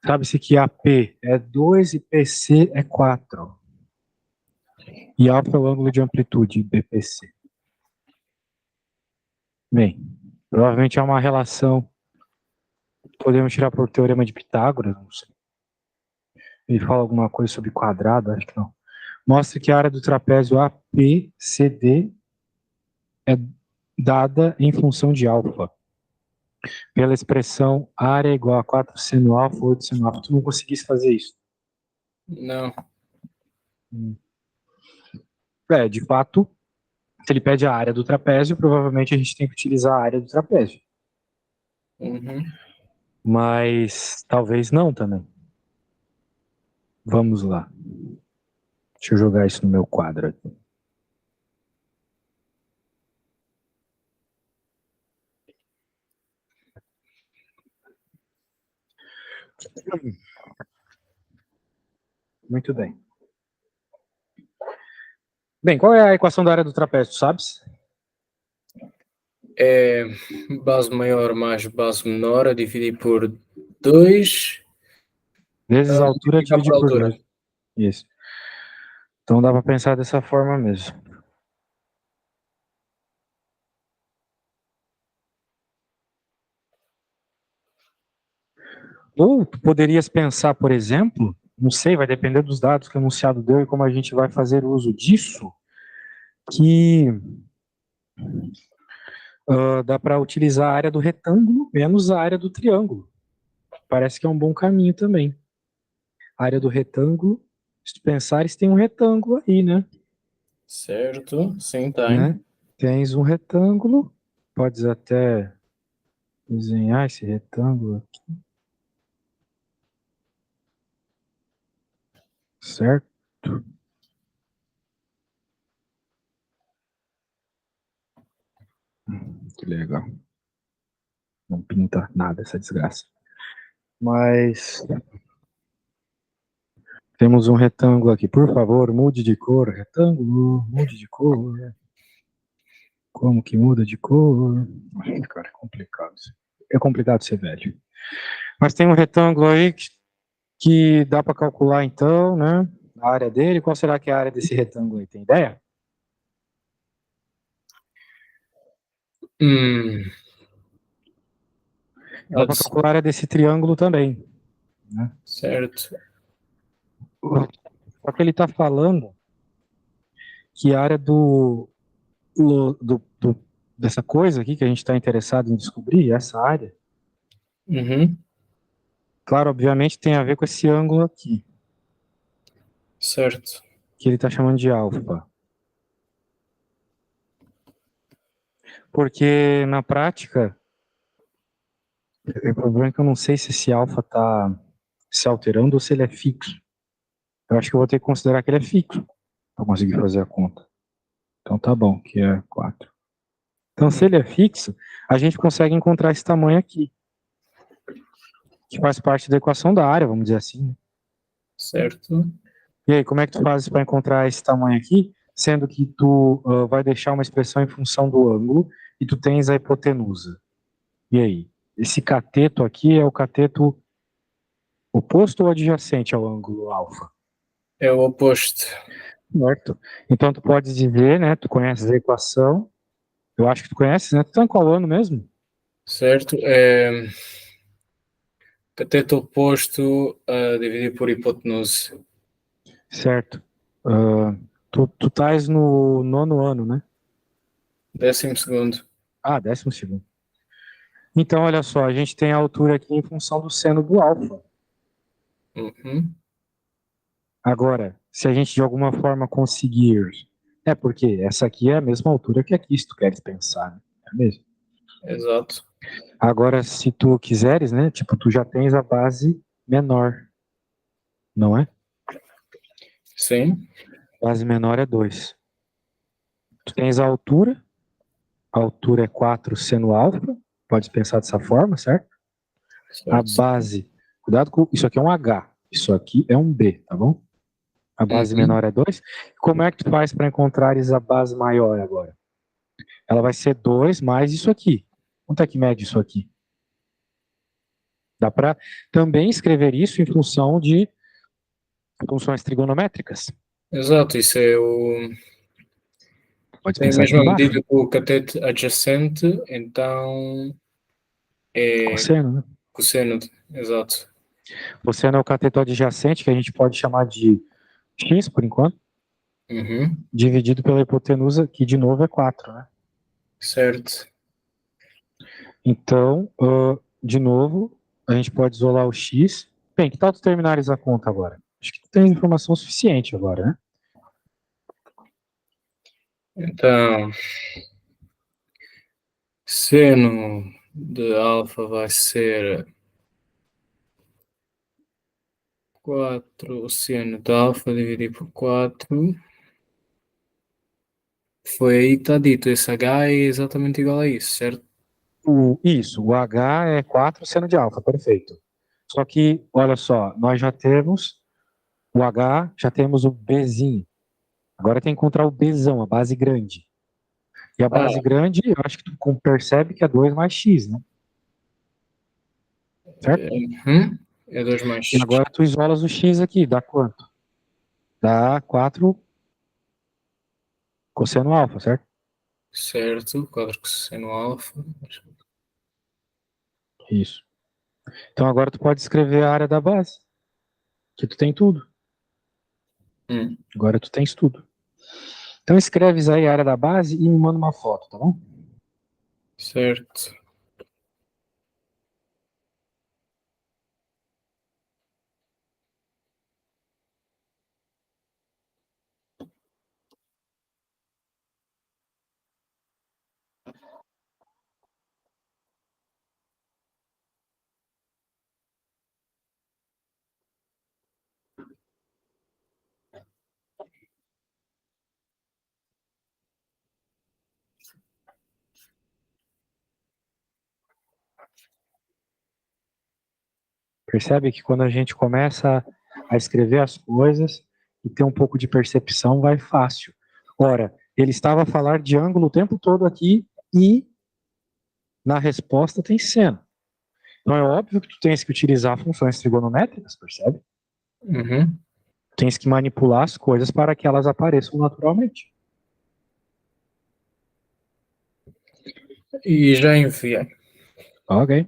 Sabe-se que AP é 2 e PC é 4. E alfa é o ângulo de amplitude, BPC. Bem, provavelmente é uma relação. Podemos tirar por teorema de Pitágoras, não sei. Ele fala alguma coisa sobre quadrado, acho que não. Mostra que a área do trapézio APCD é dada em função de alfa. Pela expressão área igual a 4 seno alfa, 8 seno alfa. Tu não conseguisse fazer isso? Não. De fato, se ele pede a área do trapézio, provavelmente a gente tem que utilizar a área do trapézio. Uhum. Mas talvez não também. Vamos lá. Deixa eu jogar isso no meu quadro aqui. Muito bem. Bem, qual é a equação da área do trapézio, sabes? É base maior mais base menor a dividir por 2 Vezes a altura multiplicar dividir por por altura. 2. Isso. Então dá para pensar dessa forma mesmo. Ou tu poderias pensar, por exemplo, não sei, vai depender dos dados que o enunciado deu e como a gente vai fazer uso disso, que dá para utilizar a área do retângulo menos a área do triângulo. Parece que é um bom caminho também. A área do retângulo, se tu pensares, tem um retângulo aí, né? Certo, sim, tem. Né? Tens um retângulo, podes até desenhar esse retângulo aqui. Certo? Que legal. Não pinta nada essa desgraça. Mas temos um retângulo aqui. Por favor, mude de cor. Retângulo, mude de cor. Como que muda de cor? Cara, é complicado. É complicado ser velho. Mas tem um retângulo aí que dá para calcular então, né? A área dele. Qual será que é a área desse retângulo aí? Tem ideia? Dá para calcular a área desse triângulo também, né? Certo. Só que ele está falando que a área dessa coisa aqui que a gente está interessado em descobrir, essa área, Uhum. claro, obviamente tem a ver com esse ângulo aqui, Certo. que ele está chamando de alfa. Porque na prática, o problema é que eu não sei se esse alfa está se alterando ou se ele é fixo. Eu acho que eu vou ter que considerar que ele é fixo para conseguir fazer a conta. Então tá bom, que é 4. Então se ele é fixo, a gente consegue encontrar esse tamanho aqui, que faz parte da equação da área, vamos dizer assim, né? Certo. E aí, como é que tu fazes para encontrar esse tamanho aqui, sendo que tu vai deixar uma expressão em função do ângulo e tu tens a hipotenusa? E aí? Esse cateto aqui é o cateto oposto ou adjacente ao ângulo alfa? É o oposto. Certo. Então tu pode dizer, né, tu conheces a equação, eu acho que tu conheces, né? Tu tá em qual ano mesmo? Certo. É cateto oposto a dividir por hipotenusa. Certo. Tu estás no nono ano, né? 12º. Ah, 12º. Então, olha só, a gente tem a altura aqui em função do seno do alfa. Uhum. Agora, se a gente de alguma forma conseguir... porque essa aqui é a mesma altura que aqui, se tu queres pensar, né? É mesmo? Exato. Agora, se tu quiseres, né? Tipo, tu já tens a base menor, não é? Sim. Base menor é 2. Tu tens a altura é 4 seno alfa, pode pensar dessa forma, certo? A Certo. base, cuidado com, isso aqui é um H, isso aqui é um B, tá bom? A base Uhum. menor é 2. Como é que tu faz para encontrares a base maior agora? Ela vai ser 2 mais isso aqui. Quanto é que mede isso aqui? Dá para também escrever isso em função de funções trigonométricas. Exato, isso é Pode tem a pensar aqui mesma embaixo. medida que o cateto adjacente, então é Cosseno, né? cosseno, exato. Cosseno é o cateto adjacente, que a gente pode chamar de x, por enquanto, Uhum, dividido pela hipotenusa, que de novo é 4, né? certo. Então, de novo, a gente pode isolar o x. Bem, que tal tu terminares a conta agora? Acho que tu tem informação suficiente agora, né? Então, seno de alfa vai ser 4 seno de alfa dividido por 4. Foi aí que está dito, esse H é exatamente igual a isso, certo? Isso, o h é 4 seno de alfa, perfeito. Só que, olha só, nós já temos o h, já temos o bzinho. Agora tem que encontrar o bzão, a base grande. E a Ah, base grande, eu acho que tu percebe que é 2 mais x, né? Certo? é 2 mais E agora tu isolas o x aqui, dá quanto? Dá 4 cosseno alfa, certo? certo, 4 cosseno alfa. Isso. Então agora tu pode escrever a área da base, que tu tem tudo. Hum, Agora tu tens tudo. Então escreves aí a área da base e me manda uma foto, tá bom? certo. Percebe que quando a gente começa a escrever as coisas e ter um pouco de percepção, vai fácil. Ora, ele estava a falar de ângulo o tempo todo aqui e na resposta tem seno. Então é óbvio que tu tens que utilizar funções trigonométricas, percebe? Uhum. Tens que manipular as coisas para que elas apareçam naturalmente. E já enviei. Ok.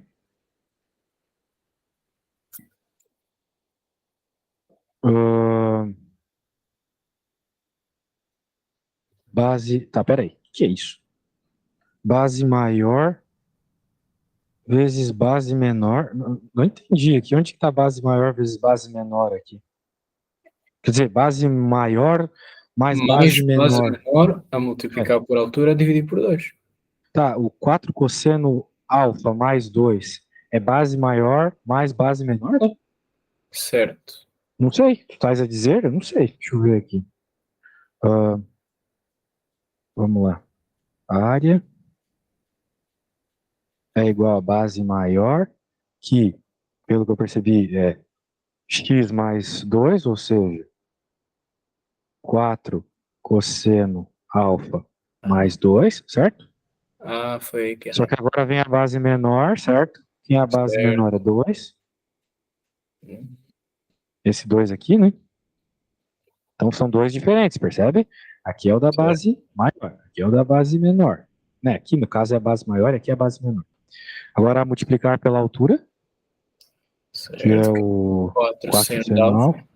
Ahn, base. Tá, peraí. O que é isso? Base maior vezes base menor. Não entendi aqui. Onde está base maior vezes base menor aqui? Quer dizer, base maior mais Mais base base menor. menor a É. multiplicar por altura dividir por 2. Tá, o 4 cosseno alfa mais 2 é base maior mais base menor? Certo. Não sei. Tu estás a dizer? Eu não sei. Deixa eu ver aqui. Ah, vamos lá. A área é igual a base maior, que, pelo que eu percebi, é x mais 2, ou seja, 4 cosseno alfa Ah, mais 2, certo? foi aí que Só errei. que agora vem a base menor, certo? Quem é a base menor é Certo. 2. Esse 2 aqui, né? Então são dois diferentes, percebe? Aqui é o da Certo. base maior, aqui é o da base menor. Né? Aqui, no caso, é a base maior e aqui é a base menor. Agora, multiplicar pela altura, que é Certo. o 4 4 seno de alfa. seno.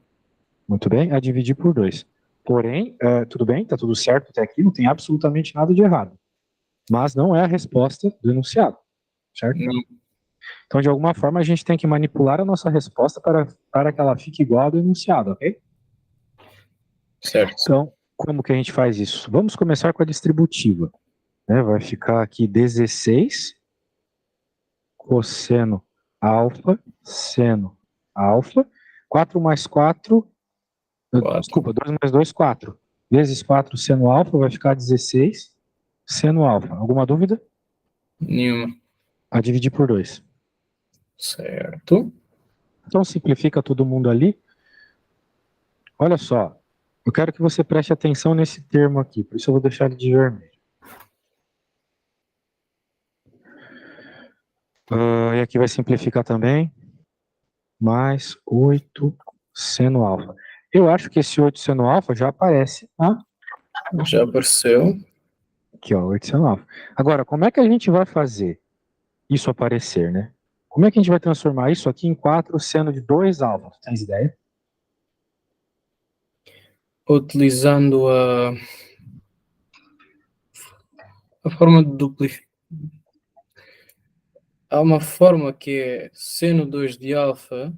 Muito bem, a dividir por 2. Porém, tudo bem, está tudo certo até aqui, não tem absolutamente nada de errado. Mas não é a resposta do enunciado, certo? Não. Então, de alguma forma, a gente tem que manipular a nossa resposta para que ela fique igual ao do enunciado, ok? Certo. Então, como que a gente faz isso? Vamos começar com a distributiva. Né? Vai ficar aqui 16 cosseno alfa, seno alfa. 4 mais 4, 4. desculpa, 2 mais 2, 4. Vezes 4 seno alfa vai ficar 16 seno alfa. Alguma dúvida? Nenhuma. A dividir por 2. Certo. Então simplifica todo mundo ali. Olha só, eu quero que você preste atenção nesse termo aqui, por isso eu vou deixar ele de vermelho. E aqui vai simplificar também. mais 8 seno alfa. Eu acho que esse 8 seno alfa já aparece, tá? Já apareceu. Aqui, ó, 8 seno alfa. Agora, como é que a gente vai fazer isso aparecer, né? Como é que a gente vai transformar isso aqui em 4 seno de 2 alfa? Tens ideia? Utilizando a forma de duplicar. Há uma forma que é seno 2 de alfa,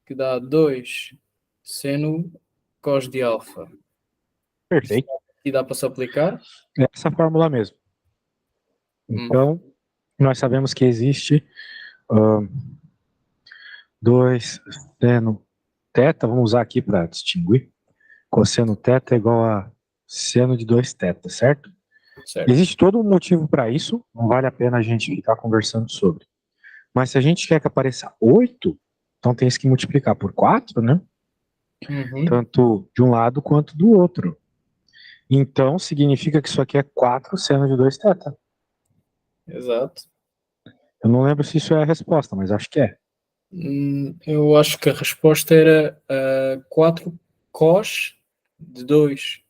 que dá 2 seno cos de alfa. Perfeito. E dá para se aplicar? É essa fórmula mesmo. Então, nós sabemos que existe 2 seno teta, vamos usar aqui para distinguir. Cosseno teta é igual a seno de 2 teta, certo? Certo. Existe todo um motivo para isso, não vale a pena a gente ficar conversando sobre. Mas se a gente quer que apareça 8, então tem que multiplicar por 4, né? Tanto de um lado quanto do outro. Então, significa que isso aqui é 4 seno de 2 teta. Exato. Eu não lembro se isso é a resposta, mas acho que é. Eu acho que a resposta era 4 cos de 2.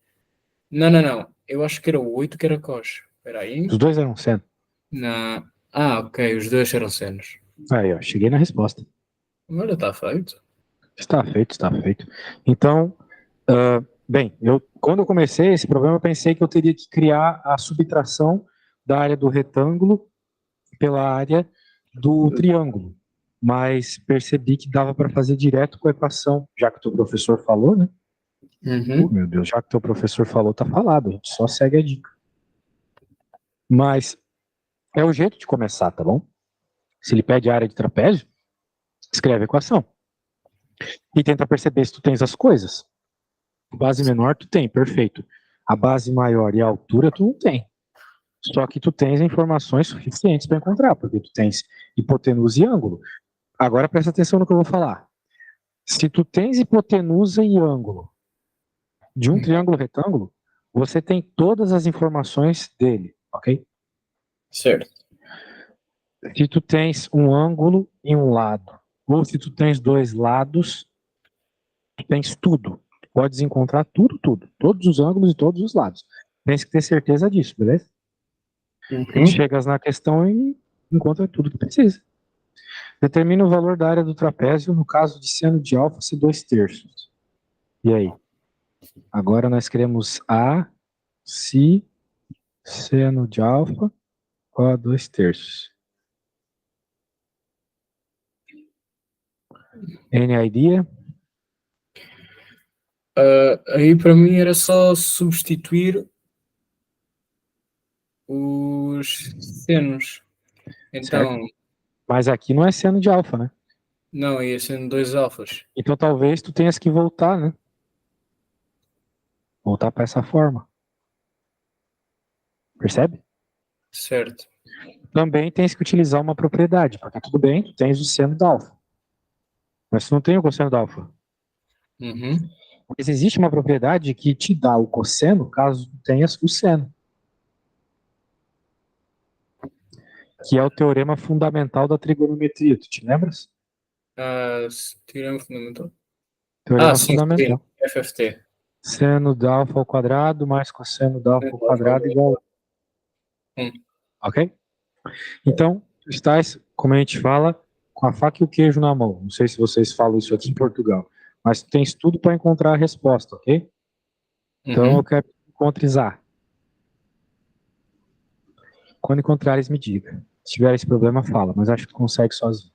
Não. Eu acho que era o 8 que era cos. Espera aí. Os dois eram seno. Não. Ok. Os dois eram senos. Aí, ó, cheguei na resposta. Olha, está feito. Está feito, está feito. Então, bem, quando eu comecei esse problema, eu pensei que eu teria que criar a subtração da área do retângulo pela área do triângulo. Mas percebi que dava para fazer direto com a equação, já que o teu professor falou, né? Meu Deus, já que o teu professor falou, tá falado, a gente só segue a dica. Mas é o jeito de começar, tá bom? Se ele pede a área de trapézio, escreve a equação. E tenta perceber se tu tens as coisas. Base menor tu tem, perfeito. A base maior e a altura tu não tem. Só que tu tens informações suficientes para encontrar, porque tu tens hipotenusa e ângulo. Agora presta atenção no que eu vou falar. Se tu tens hipotenusa e ângulo de um triângulo retângulo, você tem todas as informações dele, ok? Certo. Se tu tens um ângulo e um lado, ou se tu tens dois lados, tu tens tudo. Tu podes encontrar tudo. Todos os ângulos e todos os lados. Tens que ter certeza disso, beleza? Tu chegas na questão e encontra tudo que precisa. Determina o valor da área do trapézio no caso de seno de alfa ser 2/3. E aí? Agora nós queremos A, si, seno de alfa, igual a 2/3. Any idea? Aí para mim era só substituir os senos. Então, Certo. Mas aqui não é seno de alfa, né? não, ia sendo 2 alfas. Então talvez tu tenhas que voltar, né? Voltar para essa forma. Percebe? Certo. Também tens que utilizar uma propriedade, porque tudo bem, tu tens o seno da alfa. Mas tu não tem o cosseno da alfa. Mas existe uma propriedade que te dá o cosseno caso tu tenhas o seno. Que é o teorema fundamental da trigonometria. Tu te lembras? Teorema fundamental. Teorema Sim, fundamental. FFT. Seno da alfa ao quadrado mais cosseno da alfa ao quadrado igual a... Ok? Então, tu estás, como a gente fala, com a faca e o queijo na mão. Não sei se vocês falam isso aqui em Portugal. Mas tu tens tudo para encontrar a resposta, ok? Então eu quero que tu encontres A. Quando encontrares, me diga. Se tiver esse problema, fala, mas acho que tu consegue sozinho.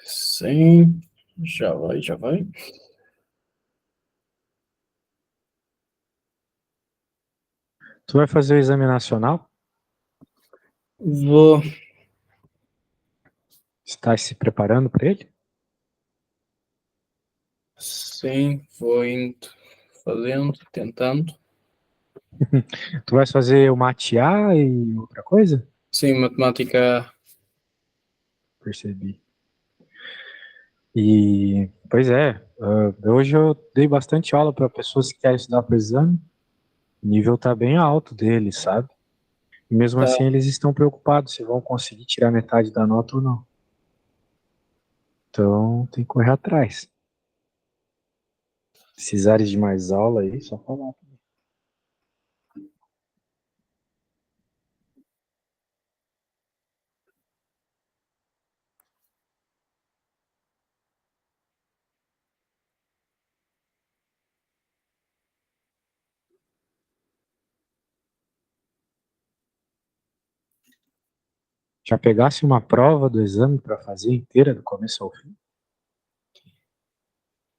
Sim, já vai. Tu vai fazer o exame nacional? Vou. Estás se preparando para ele? Sim, vou indo, fazendo, tentando. Tu vais fazer o matear e outra coisa? Sim, matemática. Percebi. E, pois é, hoje eu dei bastante aula para pessoas que querem estudar para o exame. O nível tá bem alto deles, sabe? E mesmo Tá. assim eles estão preocupados se vão conseguir tirar metade da nota ou não. Então tem que correr atrás. Precisares de mais aula aí, só falar. Já pegasse uma prova do exame para fazer inteira, do começo ao fim?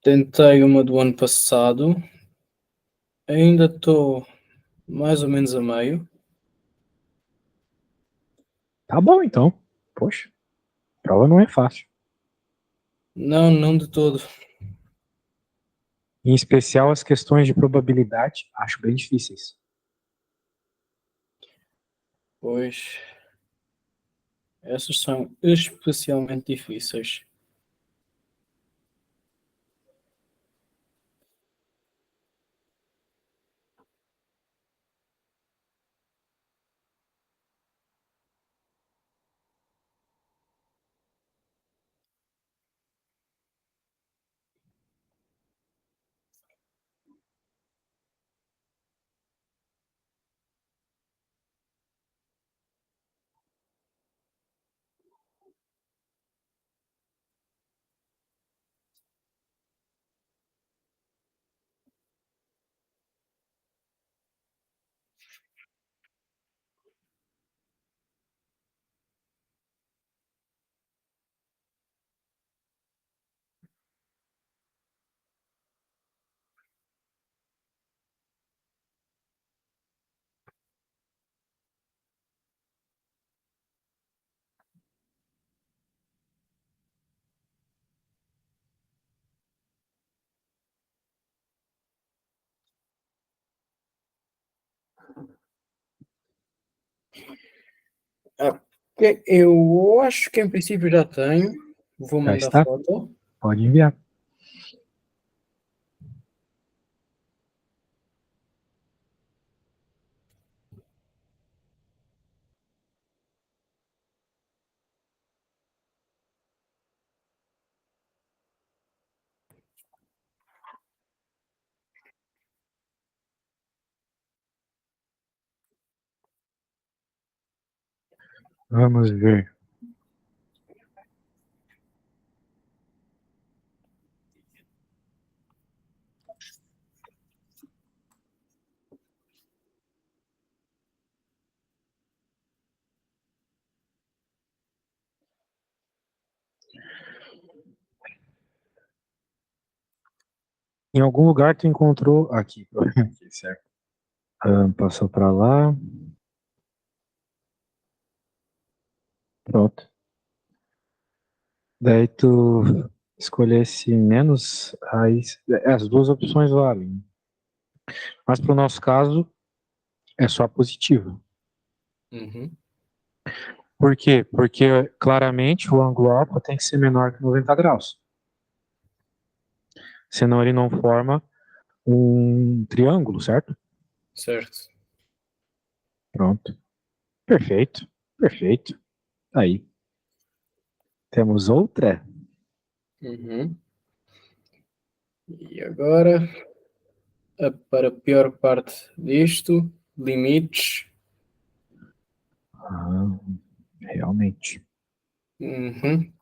Tentei uma do ano passado, ainda estou mais ou menos a meio. Tá bom, então. Poxa, prova não é fácil. Não, não de todo. Em especial as questões de probabilidade, acho bem difíceis. Pois, essas são especialmente difíceis. Eu acho que em princípio já tenho. Vou Já mandar está? foto. Pode enviar. Vamos ver. Em algum lugar tu encontrou aqui, aqui, certo? Passou para lá. Pronto. Daí tu escolhesse menos raiz. As duas opções valem. Mas para o nosso caso, é só positivo. Uhum. Por quê? Porque claramente o ângulo alfa tem que ser menor que 90 graus. Senão ele não forma um triângulo, certo? Certo. Pronto. Perfeito. Perfeito. Aí. Temos outra? Uhum. E agora, para a pior parte disto, limites. Ah, realmente. Uhum.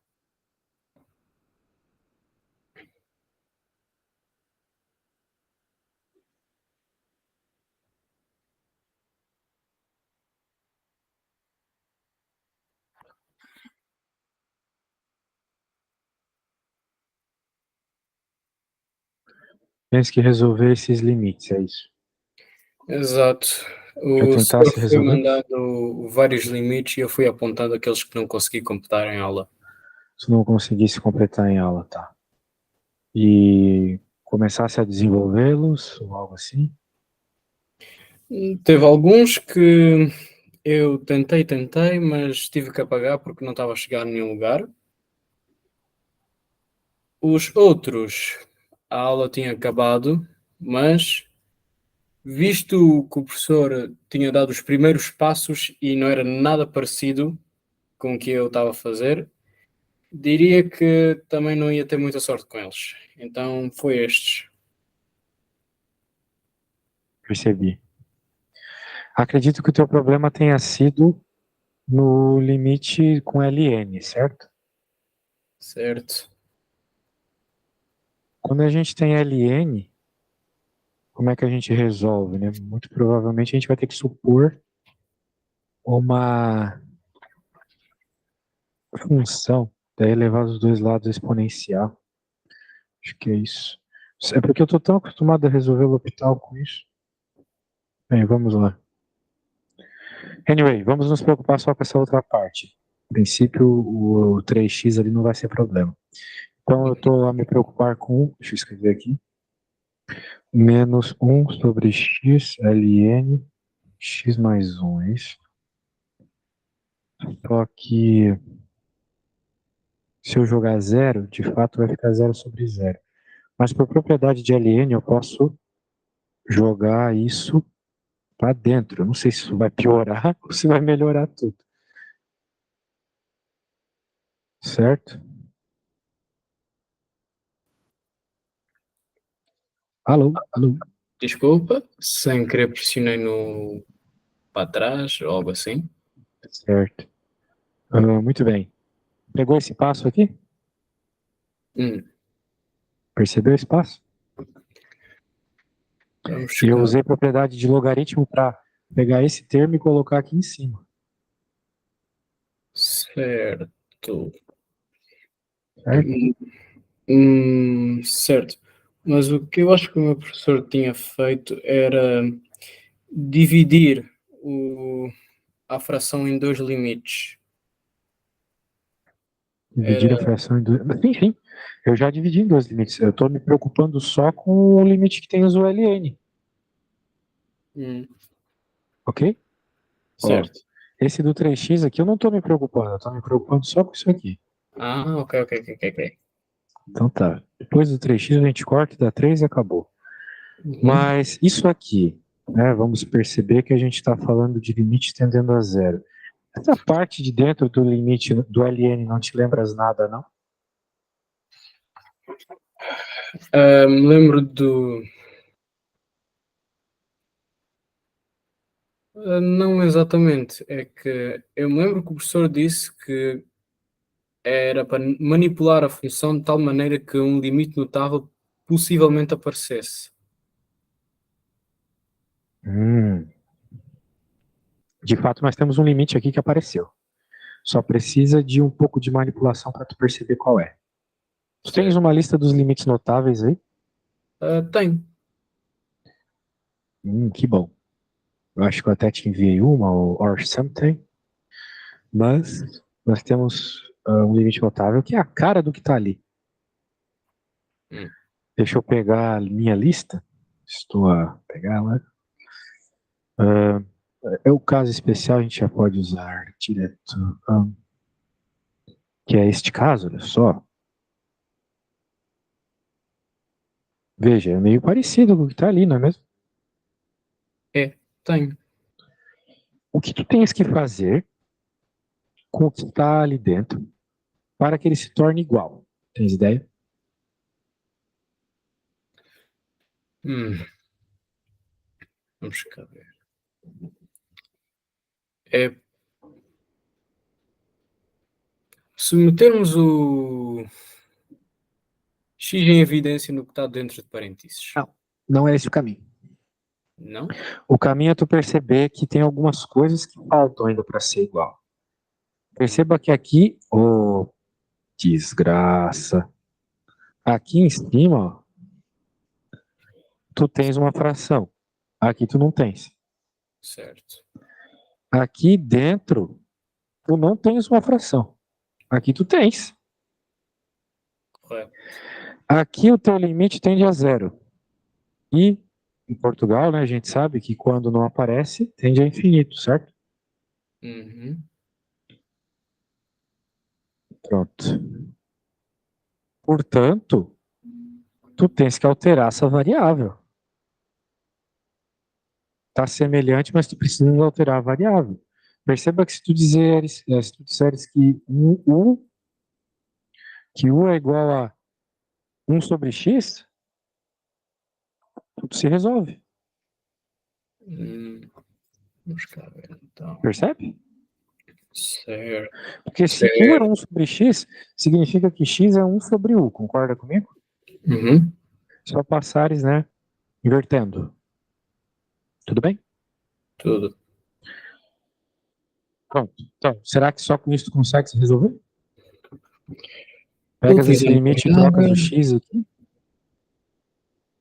Tens que resolver esses limites, é isso. Exato. Já O senhor tentasse foi resolvê-los? mandando vários limites e eu fui apontando aqueles que não consegui completar em aula. Se não conseguisse completar em aula, tá. E começasse a desenvolvê-los ou algo assim? Teve alguns que eu tentei, mas tive que apagar porque não estava a chegar a nenhum lugar. Os outros, a aula tinha acabado, mas visto que o professor tinha dado os primeiros passos e não era nada parecido com o que eu estava a fazer, Diria que também não ia ter muita sorte com eles. Então foi estes. Percebi. Acredito que o teu problema tenha sido no limite com LN, certo? Certo. Quando a gente tem LN, como é que a gente resolve, né? Muito provavelmente a gente vai ter que supor uma função da elevado aos dois lados exponencial. Acho que é isso. É porque eu tô tão acostumado a resolver o L'Hopital com isso. Bem, vamos lá. Anyway, vamos nos preocupar só com essa outra parte. A princípio, o 3x ali não vai ser problema. Então, eu estou a me preocupar com, deixa eu escrever aqui, menos 1 sobre x ln x mais 1, é isso? Só que se eu jogar zero, de fato vai ficar 0 sobre 0. Mas por propriedade de ln, eu posso jogar isso para dentro. Eu não sei se isso vai piorar ou se vai melhorar tudo. Certo? Alô? Alô? Desculpa, sem querer pressionei no para trás ou algo assim. Certo. Muito bem. Pegou esse passo aqui? Hum, Percebeu esse passo? vamos E eu cá. usei propriedade de logaritmo para pegar esse termo e colocar aqui em cima. Certo. Certo? Certo. Mas o que eu acho que o meu professor tinha feito era dividir a fração em dois limites. Dividir a Era, fração em dois. Sim, sim. Eu já dividi em dois limites. Eu estou me preocupando só com o limite que tem os ULN. Ok? Ó, certo. esse do 3x aqui eu não estou me preocupando. Eu estou me preocupando só com isso aqui. Ah, ok, ok, ok, ok. Então tá. Depois do 3x a gente corta, dá 3 e acabou. Uhum. Mas isso aqui, né? Vamos perceber que a gente está falando de limite tendendo a zero. Essa parte de dentro do limite do LN não te lembras nada, não? Me lembro do. Não exatamente. É que eu me lembro que o professor disse que era para manipular a função de tal maneira que um limite notável possivelmente aparecesse. Hum. De fato, nós temos um limite aqui que apareceu. Só precisa de um pouco de manipulação para tu perceber qual é. Tu tens Certo. uma lista dos limites notáveis aí? Tem. Que bom. Eu acho que eu até te enviei uma, or something. Mas nós temos um limite notável que é a cara do que está ali. Hum. Deixa eu pegar a minha lista. Estou a pegar lá. É o caso especial, a gente já pode usar direto. Que é este caso, olha só. Veja, é meio parecido com o que está ali, não é mesmo? Tenho. O que tu tens que fazer com o que está ali dentro para que ele se torne igual? Tens ideia? Hum, Vamos cá ver. É se metermos o X em evidência no que está dentro de parênteses. Não, não é esse o caminho. Não? O caminho é tu perceber que tem algumas coisas que faltam ainda para ser igual. Perceba que aqui, oh, desgraça. Aqui em cima, ó, tu tens uma fração. Aqui tu não tens. Certo. Aqui dentro, tu não tens uma fração. Aqui tu tens. Correto. Aqui o teu limite tende a zero. E em Portugal, né, a gente sabe que quando não aparece, tende a infinito, certo? Uhum. Pronto. Portanto, tu tens que alterar essa variável. Tá semelhante, mas tu precisa alterar a variável. Perceba que se tu disseres que que U é igual a 1 sobre X, tudo se resolve. Vamos cá ver, então. Percebe? Certo. Porque se U é 1 sobre X, significa que X é 1 sobre U. Concorda comigo? Uhum. Só passares, né? Invertendo. Tudo bem? Tudo. Pronto. Então, será que só com isso tu consegue se resolver? Pegas esse Utilizando limite e variável. trocas o X aqui.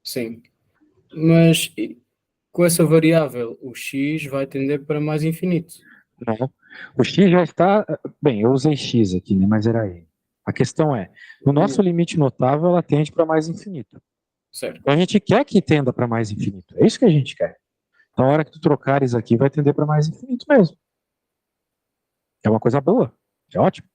Sim. Mas com essa variável, o x vai tender para mais infinito. Não. O X já está. Bem, eu usei X aqui, né? Mas era E. A questão é, no nosso limite notável, ela tende para mais infinito. Certo. Então a gente quer que tenda para mais infinito. É isso que a gente quer. Então a hora que tu trocares aqui, vai tender para mais infinito mesmo. É uma coisa boa. É ótimo.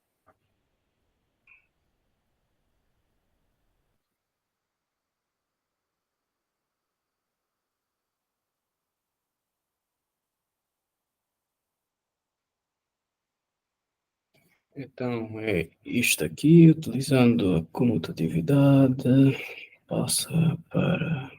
Então é isto aqui, utilizando a comutatividade, passa para.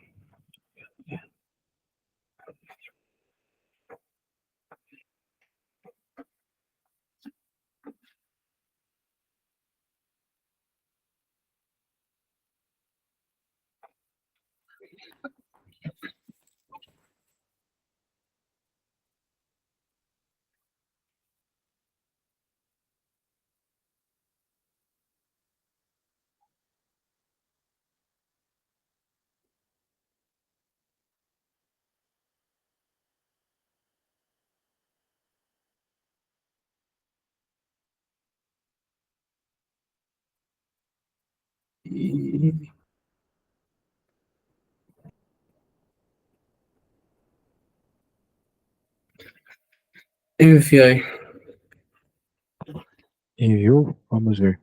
E... Enviei. Enviou? Vamos ver.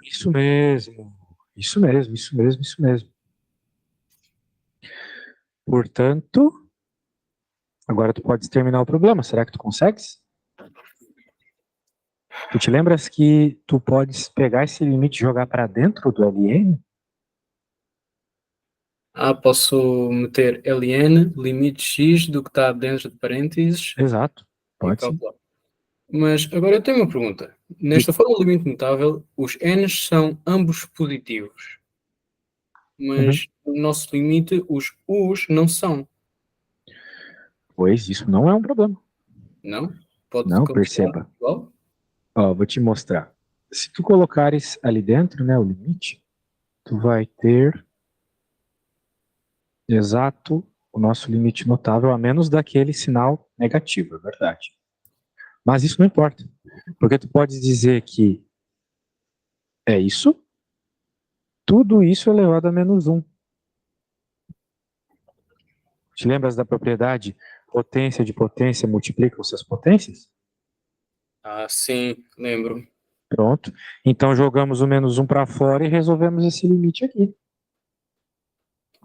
Isso mesmo. Isso mesmo, isso mesmo, isso mesmo. Portanto, agora tu pode terminar o problema. Será que tu consegues? Tu te lembras que tu podes pegar esse limite e jogar para dentro do LN? Posso meter ln, limite x do que está dentro de parênteses Exato. e Pode sim. calcular. Mas agora eu tenho uma pergunta. Nesta forma limite notável, os n's são ambos positivos. Mas no nosso limite, os u's não são. Pois isso não é um problema. Não? Pode Não, continuar perceba. igual? Ó, vou te mostrar. Se tu colocares ali dentro, né, o limite, tu vai ter exato o nosso limite notável, a menos daquele sinal negativo, é verdade. Mas isso não importa, porque tu pode dizer que é isso, tudo isso elevado a menos 1. Te lembras da propriedade potência de potência multiplica as suas potências? Sim, lembro. Pronto. Então jogamos o menos 1 para fora e resolvemos esse limite aqui,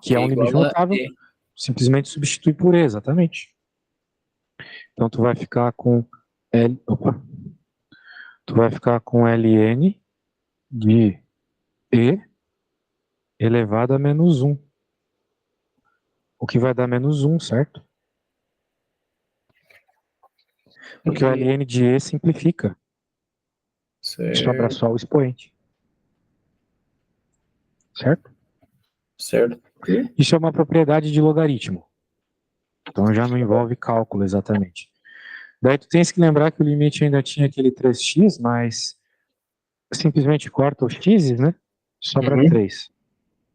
que é um limite Igual a notável. E. Simplesmente substitui por E, exatamente. Então tu vai ficar com tu vai ficar com ln de E elevado a menos 1. O que vai dar menos 1, certo? Porque o ln de E simplifica. Sobra Certo. só o expoente. Certo? Certo. Isso é uma propriedade de logaritmo. Então já não envolve cálculo exatamente. Daí tu tens que lembrar que o limite ainda tinha aquele 3x, mas simplesmente corta os x, né? Sobra 3.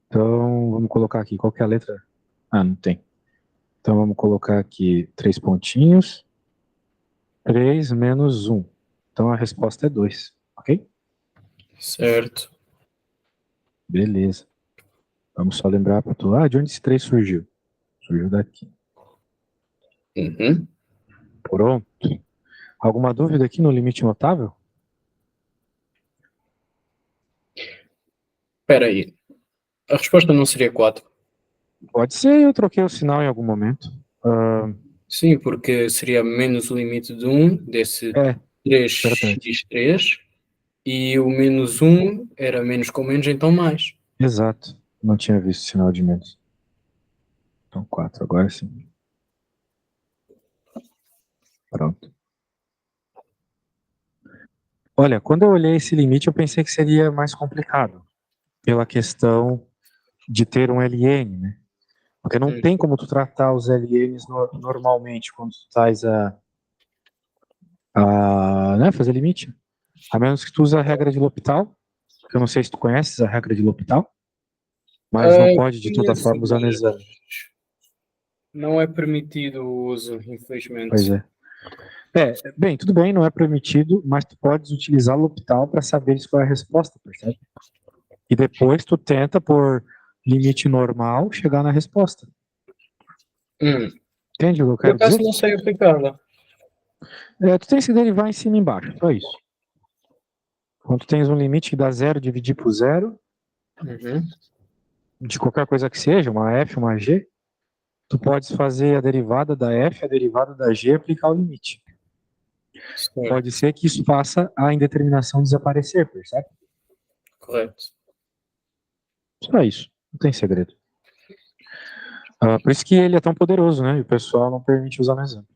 Então vamos colocar aqui, qual que é a letra? Não tem. Então vamos colocar aqui 3 pontinhos. 3 menos 1. Então a resposta é 2, ok? Certo. Beleza. Vamos só lembrar para tu. De onde esse 3 surgiu? Surgiu daqui. Pronto. Alguma dúvida aqui no limite notável? Espera aí. A resposta não seria 4. Pode ser, eu troquei o sinal em algum momento. Sim, porque seria menos o limite de 1 desse 3 Verdade. x3 e o menos 1 era menos com menos, então mais. Exato. Não tinha visto sinal de menos. Então 4, agora sim. Pronto. Olha, quando eu olhei esse limite, eu pensei que seria mais complicado, pela questão de ter um LN, né? Porque não tem como tu tratar os LNs normalmente quando tu tais né, fazer limite. A menos que tu use a regra de L'Hopital, que eu não sei se tu conheces a regra de L'Hopital, mas não pode de toda Conheço, forma usar no mas exame. não é permitido o uso, Pois infelizmente. é. Bem, tudo bem, não é permitido, mas tu podes utilizar o L'Hopital para saber qual é a resposta, percebe? E depois tu tenta, por limite normal, chegar na resposta. Entende o que eu Por quero acaso dizer? não sei aplicá-la. Tu tens que derivar em cima e embaixo, só isso. Quando tu tens um limite que dá zero, dividir por zero, de qualquer coisa que seja, uma f, uma g, tu podes fazer a derivada da f, a derivada da g e aplicar o limite. Certo, Pode ser que isso faça a indeterminação desaparecer, percebe? correto. Só isso, não tem segredo. Por isso que ele é tão poderoso, né? E o pessoal não permite usar no exame.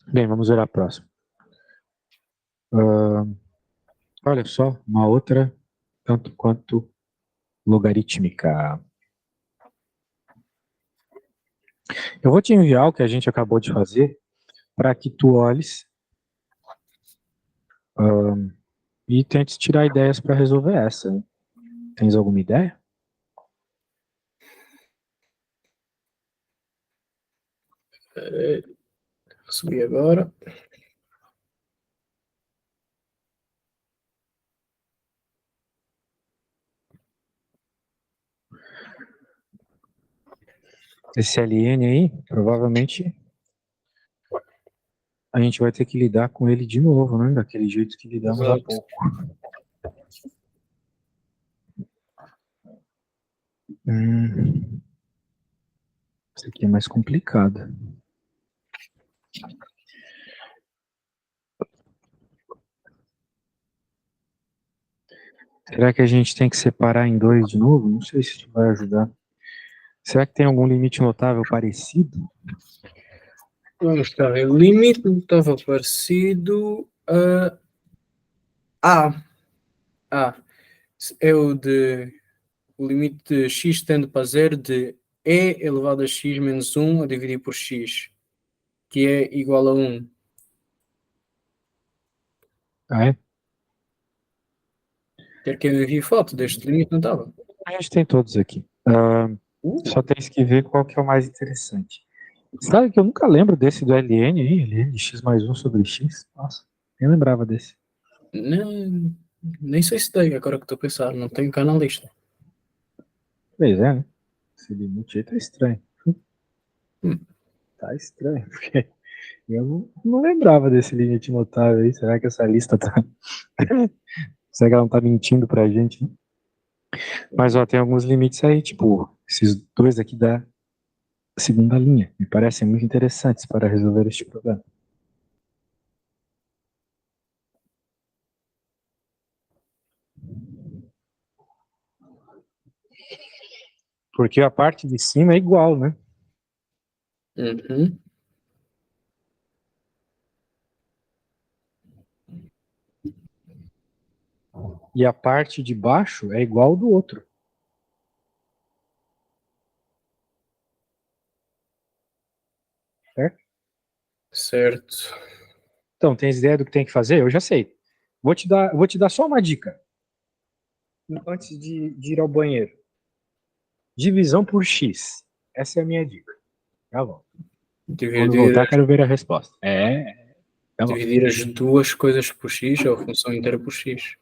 Bem, vamos ver a próxima. Olha só, uma outra, tanto quanto logarítmica. Eu vou te enviar o que a gente acabou de fazer para que tu olhes e tentes tirar ideias para resolver essa. Hein? Tens alguma ideia? Subir agora. Esse LN aí, provavelmente a gente vai ter que lidar com ele de novo, né? Daquele jeito que lidamos há Exato. pouco. Isso aqui é mais complicado. Será que a gente tem que separar em dois de novo? Não sei se isso vai ajudar. Será que tem algum limite notável parecido? Vamos cá ver. O limite não estava parecido a A. A. É o limite de x tende para zero de e elevado a x menos 1 a dividir por x, que é igual a 1. Ah, é? Quer que eu envie foto deste limite? Não estava. A gente tem todos aqui. Só tens que ver qual que é o mais interessante. Sabe que eu nunca lembro desse do LN aí, LN de x mais 1 sobre x? Nossa, nem lembrava desse. Nem sei se tem, agora que estou a pensar. Não tenho cá na lista. Pois é, né? Esse limite aí tá estranho. Hum. Tá estranho, porque eu não lembrava desse limite notável aí. Será que essa lista tá. Será que ela não tá mentindo pra gente? Né? Mas ó, tem alguns limites aí, tipo, esses dois aqui da segunda linha. Me parecem muito interessantes para resolver este problema. Porque a parte de cima é igual, né? Uhum. E a parte de baixo é igual do outro. Certo? Certo. Então, tens ideia do que tem que fazer? Eu já sei. Vou te dar só uma dica. Antes de ir ao banheiro. Divisão por x. Essa é a minha dica. Tá bom. Quando Dividir, voltar, quero ver a resposta. Tá bom. dividir as duas coisas por x ou a função inteira por x.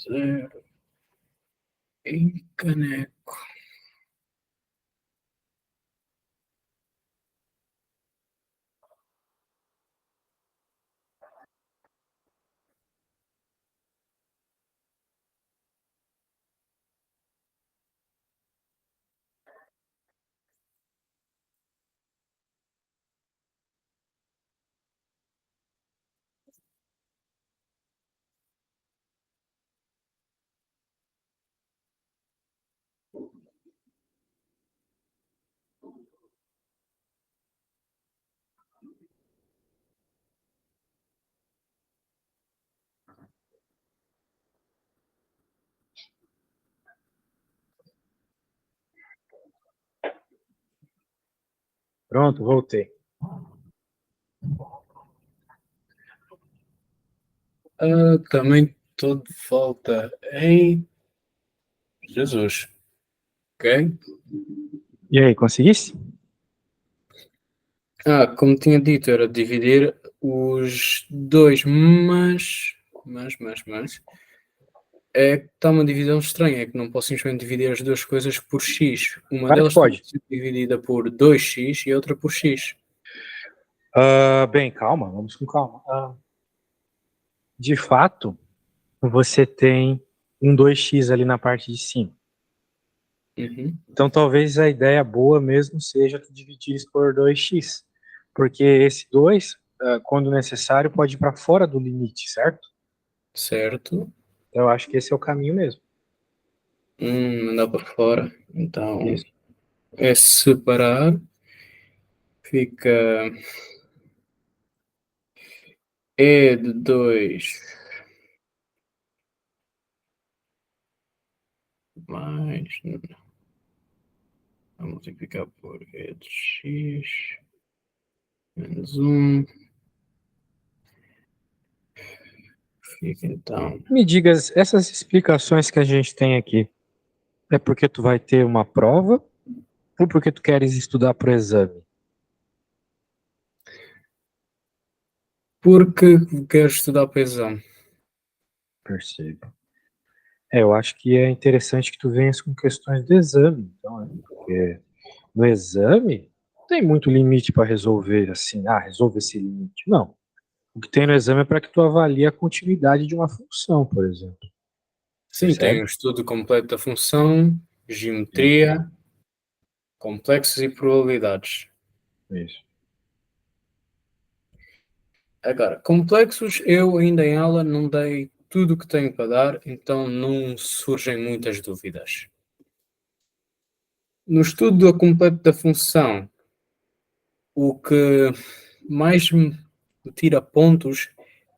Zero em caneco. Pronto, voltei. Também estou de volta em Jesus. Ok? E aí, conseguisse? Como tinha dito, era dividir os dois, mas é que está uma divisão estranha, é que não posso simplesmente dividir as duas coisas por x. Uma Claro que delas tem pode. que ser dividida por 2x e a outra por x. Bem, calma, vamos com calma. De fato, você tem um 2x ali na parte de cima. Uhum. Então, talvez a ideia boa mesmo seja tu dividir isso por 2x. Porque esse 2, quando necessário, pode ir para fora do limite, certo? Certo. Então, eu acho que esse é o caminho mesmo. Mandar para fora. Então, Isso. é separar. Fica E de 2 mais. Vamos multiplicar por E de x menos 1. Fica então. Me digas, essas explicações que a gente tem aqui, é porque tu vai ter uma prova ou porque tu queres estudar para o exame? Porque quero estudar para exame. Percebo. Eu acho que é interessante que tu venhas com questões do exame, então, né? Porque no exame não tem muito limite para resolver, assim, resolve esse limite. Não. O que tem no exame é para que tu avalie a continuidade de uma função, por exemplo. Sim, tem Percebe? um estudo completo da função, Isso, geometria, complexos e probabilidades. isso. Agora, complexos, eu ainda em aula não dei tudo o que tenho para dar, então não surgem muitas dúvidas. No estudo do completo da função, o que mais me tira pontos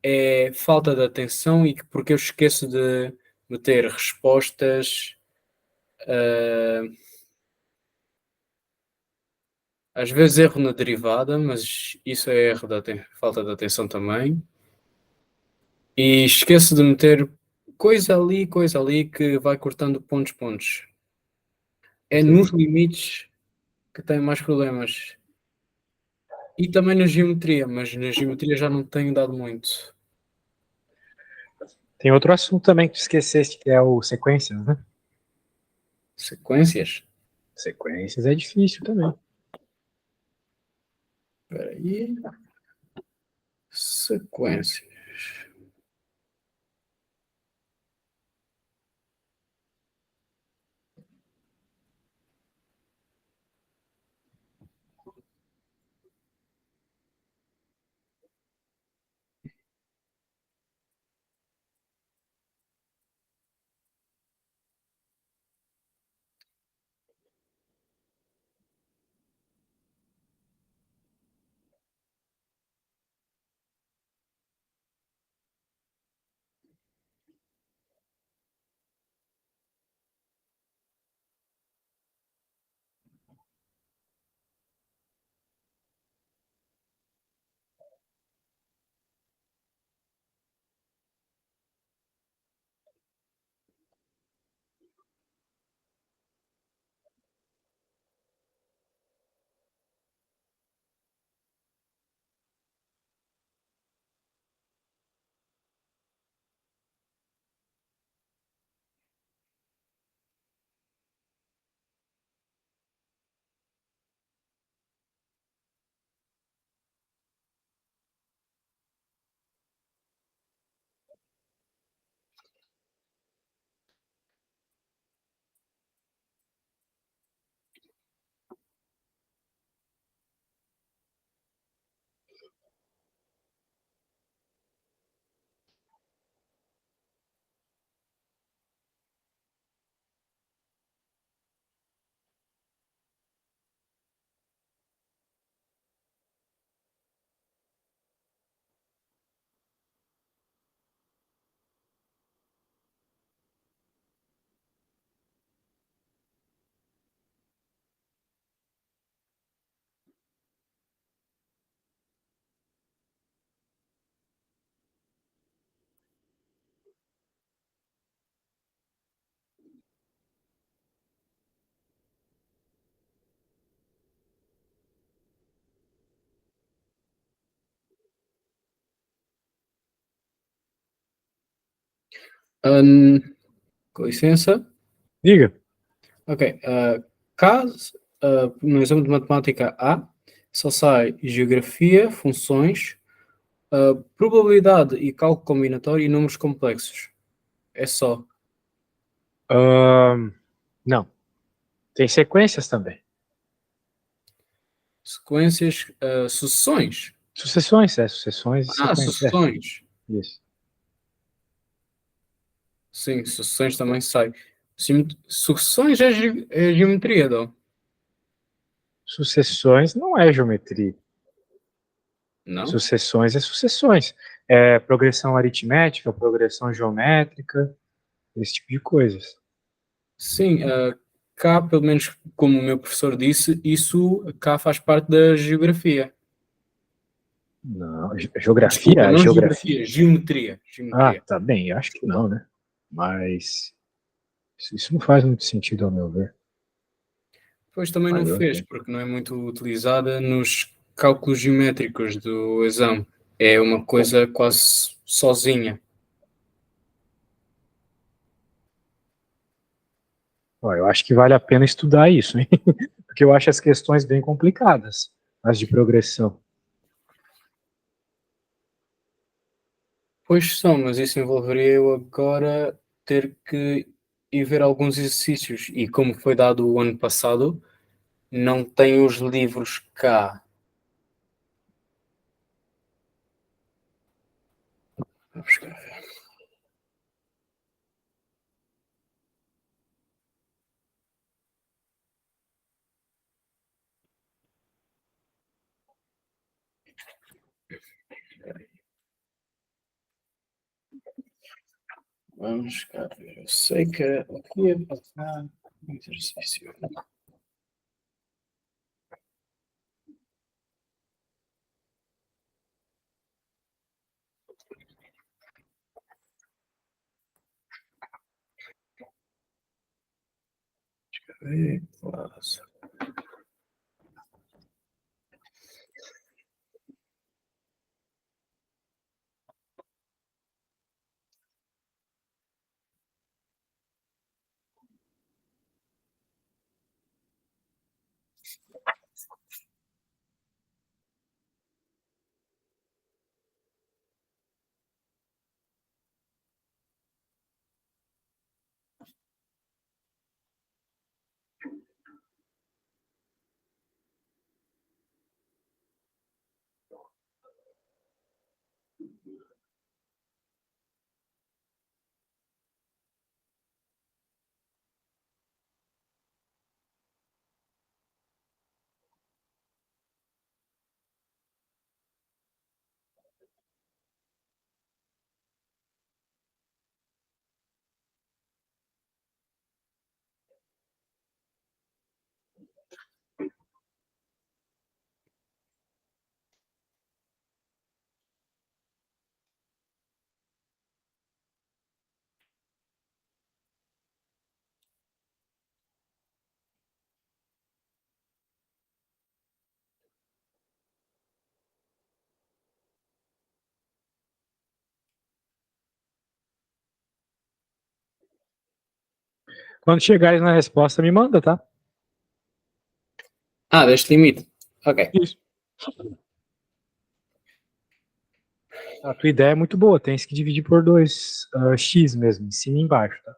é falta de atenção e porque eu esqueço de meter respostas, às vezes erro na derivada, mas isso é erro falta de atenção também. E esqueço de meter coisa ali que vai cortando pontos. É nos Entendi. limites que tem mais problemas. E também na geometria, mas na geometria já não tenho dado muito. Tem outro assunto também que tu esqueceste, que é o sequências, né? Sequências? Sequências é difícil também. Espera aí. Sequências. Hum, com licença. Diga. Ok. Caso, no exame de matemática A, só sai geografia, funções, probabilidade e cálculo combinatório e números complexos. É só. Não. Tem sequências também. Sequências, sucessões. Sucessões, sucessões e sequências. Sucessões. Isso. Sim, sucessões também sai. Sucessões é geometria, não? Sucessões não é geometria. Não? Sucessões é sucessões. É progressão aritmética, progressão geométrica, esse tipo de coisas. Sim, cá, pelo menos como o meu professor disse, isso cá faz parte da geografia. Não, geografia? Desculpa, A não geografia? geografia, geometria. Ah, Geometria. tá bem, eu acho que não, né? Mas isso não faz muito sentido, ao meu ver. Pois também não Mas eu fez, sei. porque não é muito utilizada nos cálculos geométricos do exame. É uma coisa quase sozinha. Ó, eu acho que vale a pena estudar isso, hein? Porque eu acho as questões bem complicadas, as de progressão. Pois são, mas isso envolveria eu agora ter que ir ver alguns exercícios. E como foi dado o ano passado, não tenho os livros cá. Vou buscar. Vamos cá ver. Eu sei que aqui é passar exercício. Classe. Quando chegares na resposta, me manda, tá? Deste limite. Ok. Isso. A tua ideia é muito boa, tens que dividir por dois, x mesmo, em cima e embaixo, tá?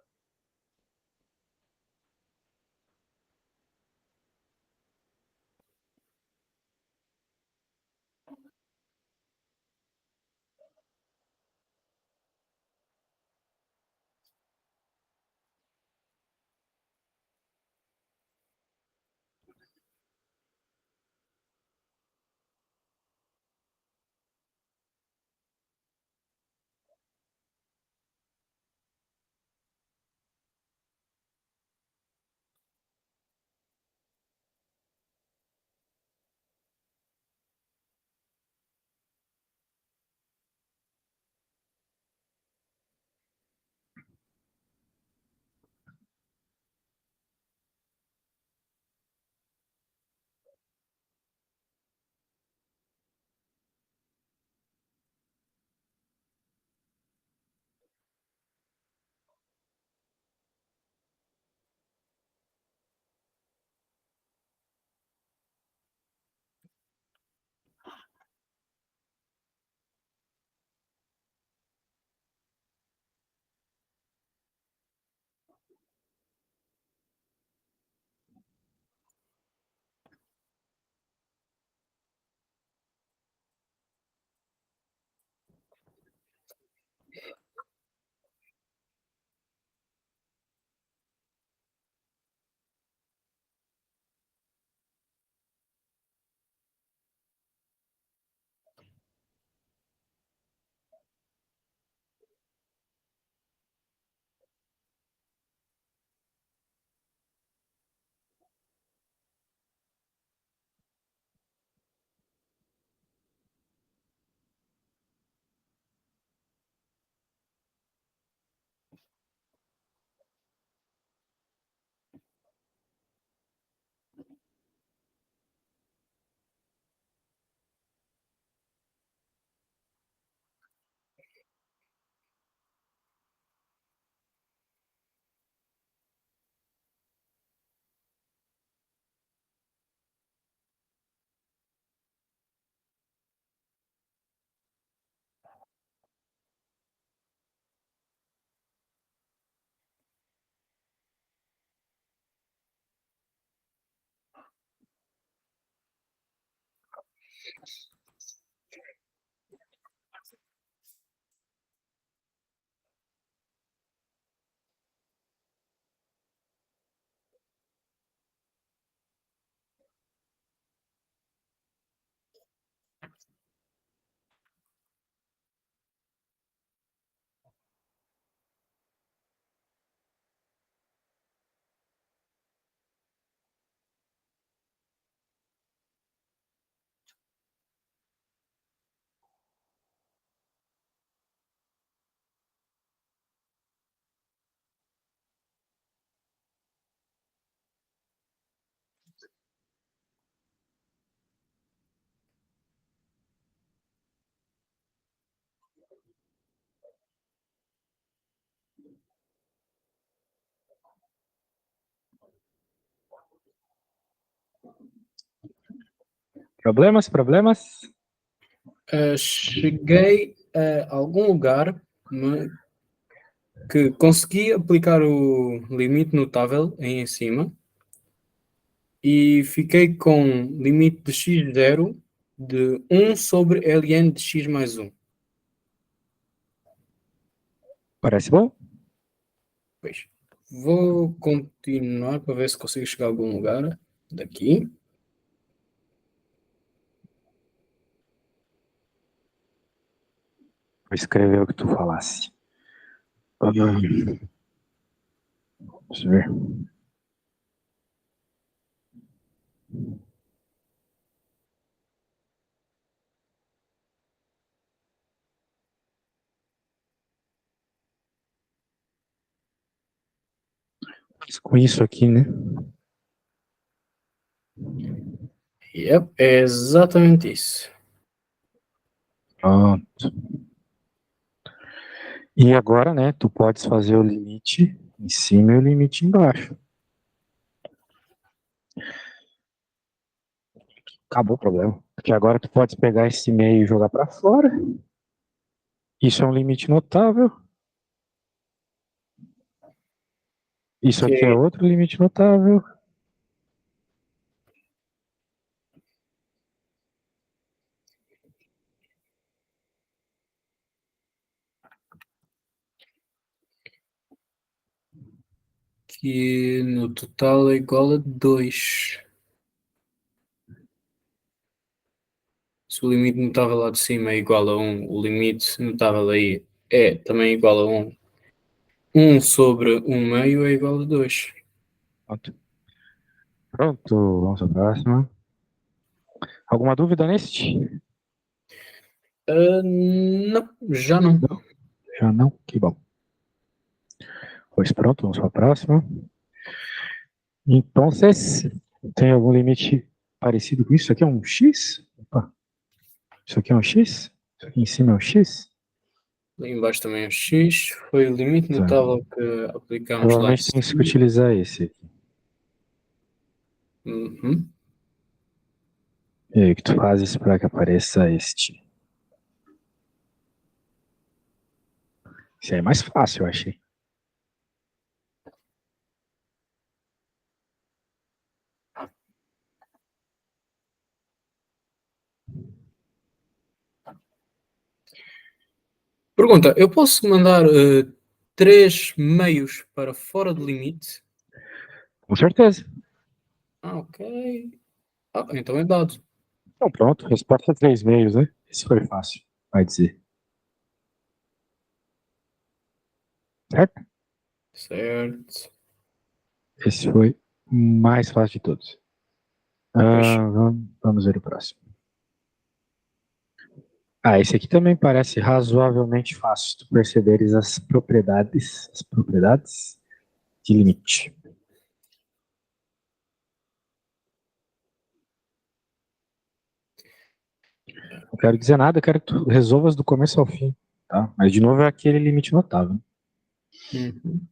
Problemas? Cheguei a algum lugar que consegui aplicar o limite notável em cima e fiquei com limite de x0 de 1 sobre ln de x mais 1. Parece bom? Pois. Vou continuar para ver se consigo chegar a algum lugar daqui. Vou escrever o que tu falasse. Deixa eu ver. Com isso aqui, né? Yep, é exatamente isso. Pronto. E agora, né, tu podes fazer o limite em cima e o limite embaixo. Acabou o problema. Porque agora tu pode pegar esse meio e jogar para fora. Isso é um limite notável. Isso aqui é Que, outro limite notável. que no total é igual a 2. Se o limite notável lá de cima é igual a 1, o limite notável aí é também igual a 1. 1 sobre 1 meio é igual a 2. Pronto. Pronto, vamos à próxima. Alguma dúvida neste? Não, já não. Não, já não? Que bom. Pois pronto, vamos para a próxima. Então, tem algum limite parecido com isso? Isso aqui é um X? Opa, isso aqui é um X? Isso aqui em cima é um X? Ali embaixo também é um x. Foi o limite Tá. notável que aplicámos lá em Provavelmente tem que cima. utilizar esse aqui. Uhum. E aí, o que tu fazes para que apareça este? Isso aí é mais fácil, eu achei. Pergunta: eu posso mandar 3 meios para fora do limite? Com certeza. Ok. Então é dado. Então, pronto. Resposta 3 meios, né? Esse foi fácil, vai dizer. Certo? Certo. Esse foi o mais fácil de todos. Pois. Vamos ver o próximo. Esse aqui também parece razoavelmente fácil, se tu perceberes as propriedades de limite. Não quero dizer nada, eu quero que tu resolvas do começo ao fim, tá? Mas, de novo, é aquele limite notável. Uhum.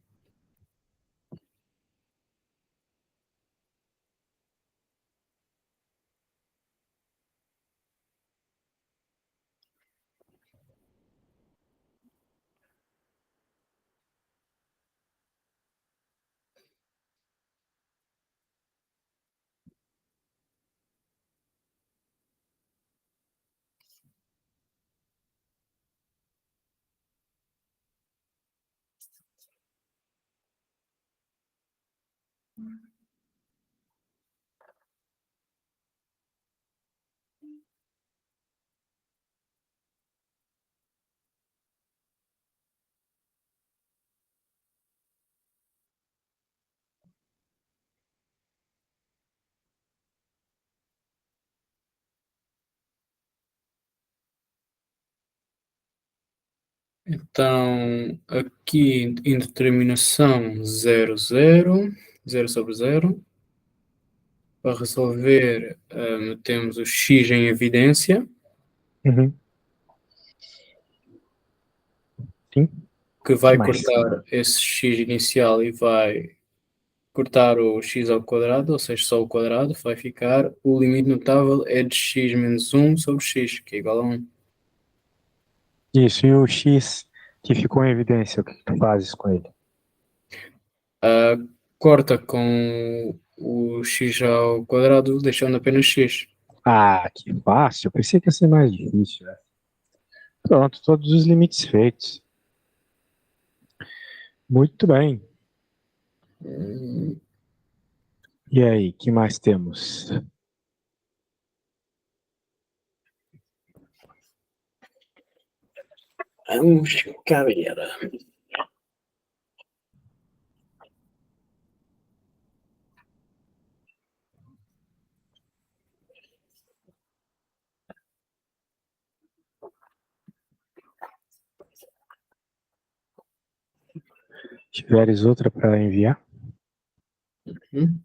Então, aqui indeterminação 0, 0, 0 sobre 0. Para resolver, metemos o x em evidência, Uhum. Sim. que vai Mais. cortar esse x inicial e vai cortar o x ao quadrado, ou seja, só o quadrado, vai ficar o limite notável é de x menos 1 sobre x, que é igual a 1. Isso, e o X que ficou em evidência, o que tu fazes com ele? Corta com o x ao quadrado, deixando apenas x. Ah, que fácil. Eu pensei que ia ser mais difícil, né? Pronto, todos os limites feitos. Muito bem. E aí, que mais temos? Vamos cá ver. Tiveres outra para enviar? Hum?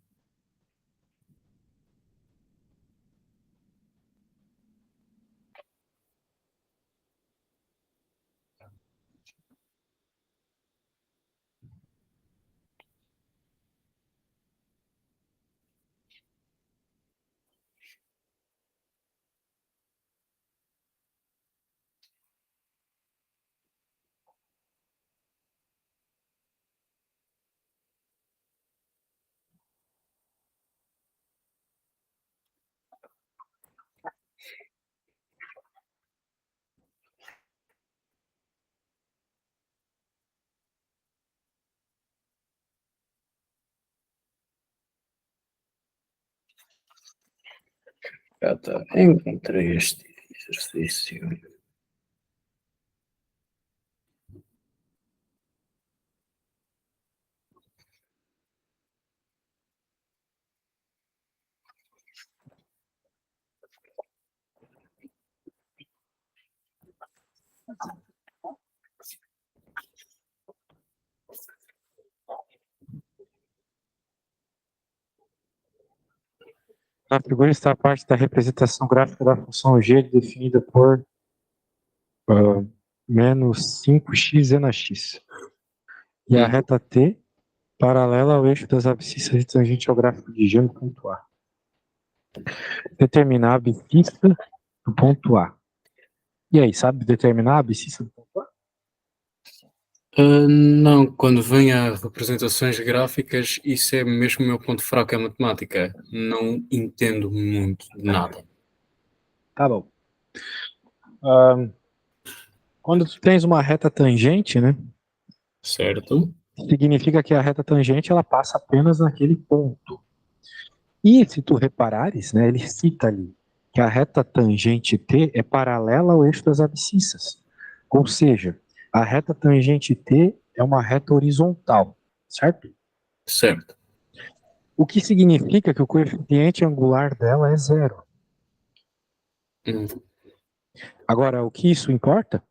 Já tá. Encontrei este exercício. Na figura está a parte da representação gráfica da função g definida por menos 5x na x. E a reta t paralela ao eixo das abscissas e tangente ao gráfico de g no ponto A. Determinar a abscissa do ponto A. E aí, sabe determinar a abscissa do ponto A? Não, quando vem a representações gráficas, isso é mesmo o meu ponto fraco, é matemática. Não entendo muito de nada. Tá bom. Quando tu tens uma reta tangente, né, Certo? significa que a reta tangente ela passa apenas naquele ponto. E se tu reparares, né, ele cita ali que a reta tangente T é paralela ao eixo das abscissas. Ou seja, a reta tangente T é uma reta horizontal, certo? Certo. O que significa que o coeficiente angular dela é zero. Agora, o que isso importa?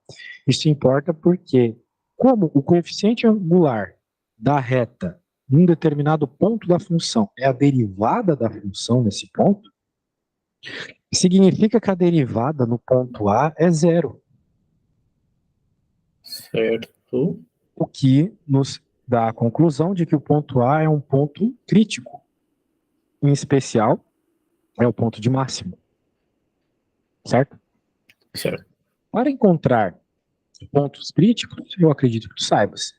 Isso importa porque, como o coeficiente angular da reta em um determinado ponto da função é a derivada da função nesse ponto, significa que a derivada no ponto A é zero. Certo. O que nos dá a conclusão de que o ponto A é um ponto crítico. Em especial, é o ponto de máximo. Certo? Certo. Para encontrar pontos críticos, eu acredito que tu saibas.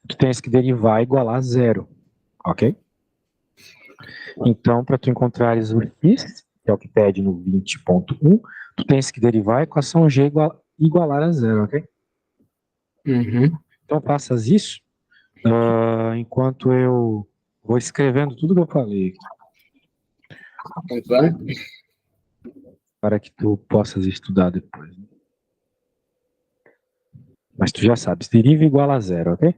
Tu tens que derivar igual a zero. Ok? Então, para tu encontrares o x, que é o que pede no 20.1, tu tens que derivar a equação g igualar a zero, ok? Então, faças isso enquanto eu Vou escrevendo tudo que eu falei Muito bem. para que tu possas estudar depois. Mas tu já sabes, deriva igual a zero, ok?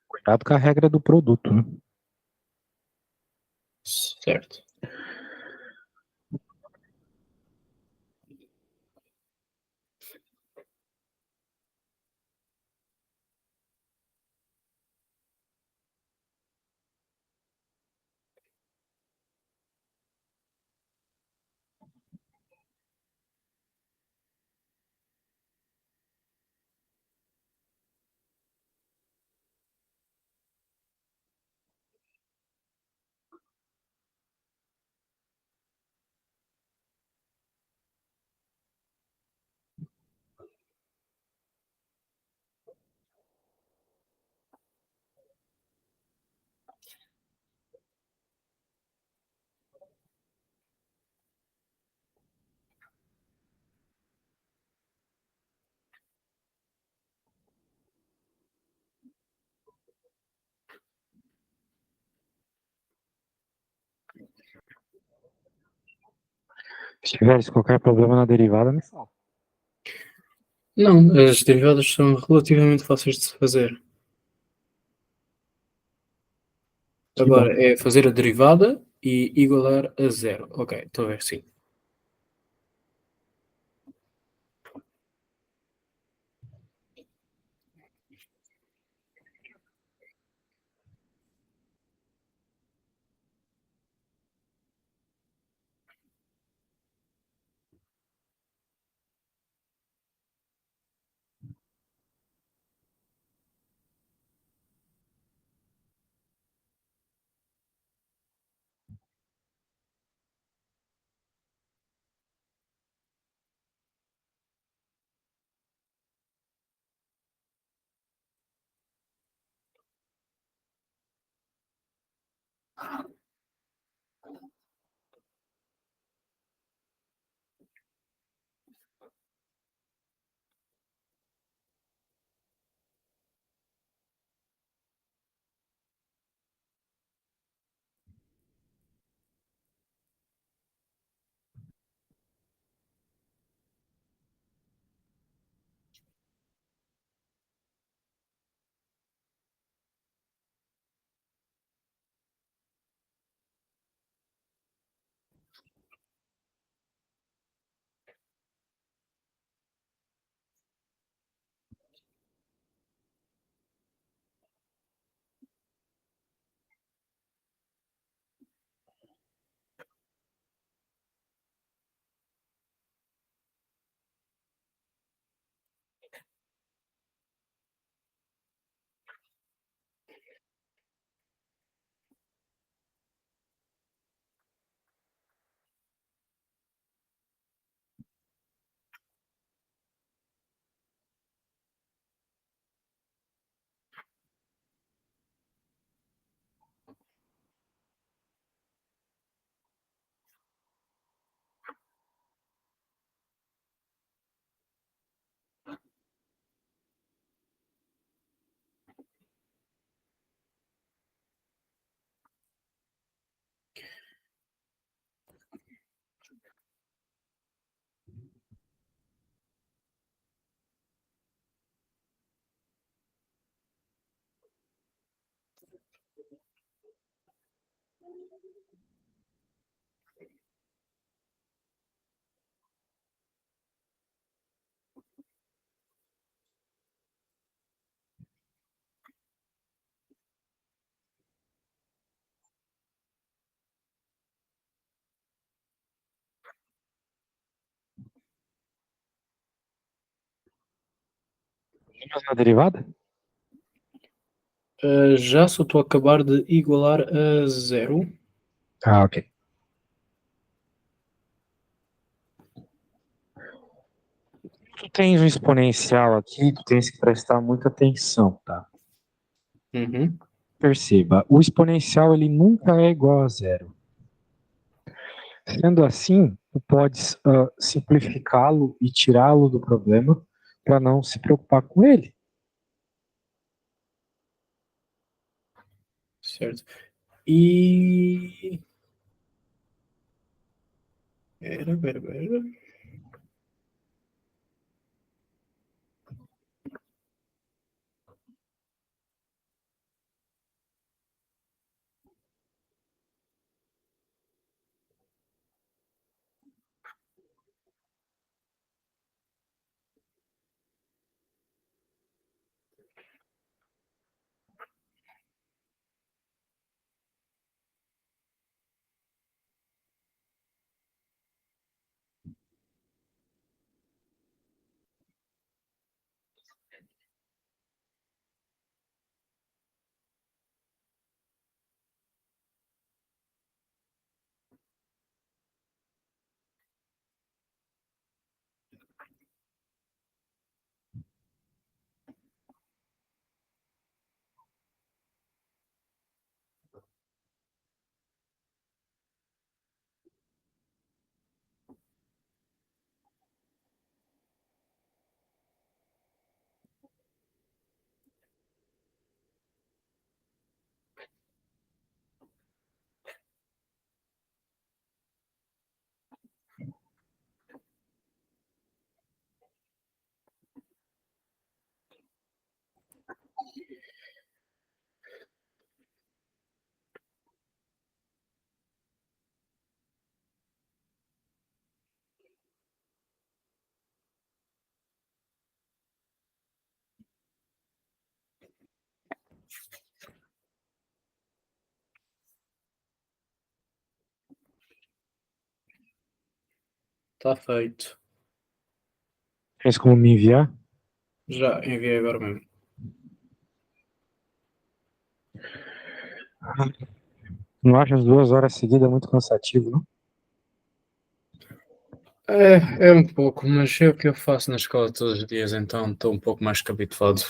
Cuidado com a regra do produto, né? Certo. Se tiveres qualquer problema na derivada, me fala. Não, as derivadas são relativamente fáceis de se fazer. Que bom. Agora é fazer a derivada e igualar a zero. Ok, estou a ver, sim. Mas na derivada? Já só estou a acabar de igualar a zero. Ah, ok. Tu tens um exponencial aqui, tu tens que prestar muita atenção, tá? Uhum. Perceba, o exponencial ele nunca é igual a zero. Sendo assim, tu podes simplificá-lo e tirá-lo do problema para não se preocupar com ele. Certo. E. Era. Está feito. Tens como me enviar? Já enviei agora mesmo. Não acho as 2 horas seguidas muito cansativo, não? É um pouco, mas é o que eu faço na escola todos os dias, então estou um pouco mais que habituado.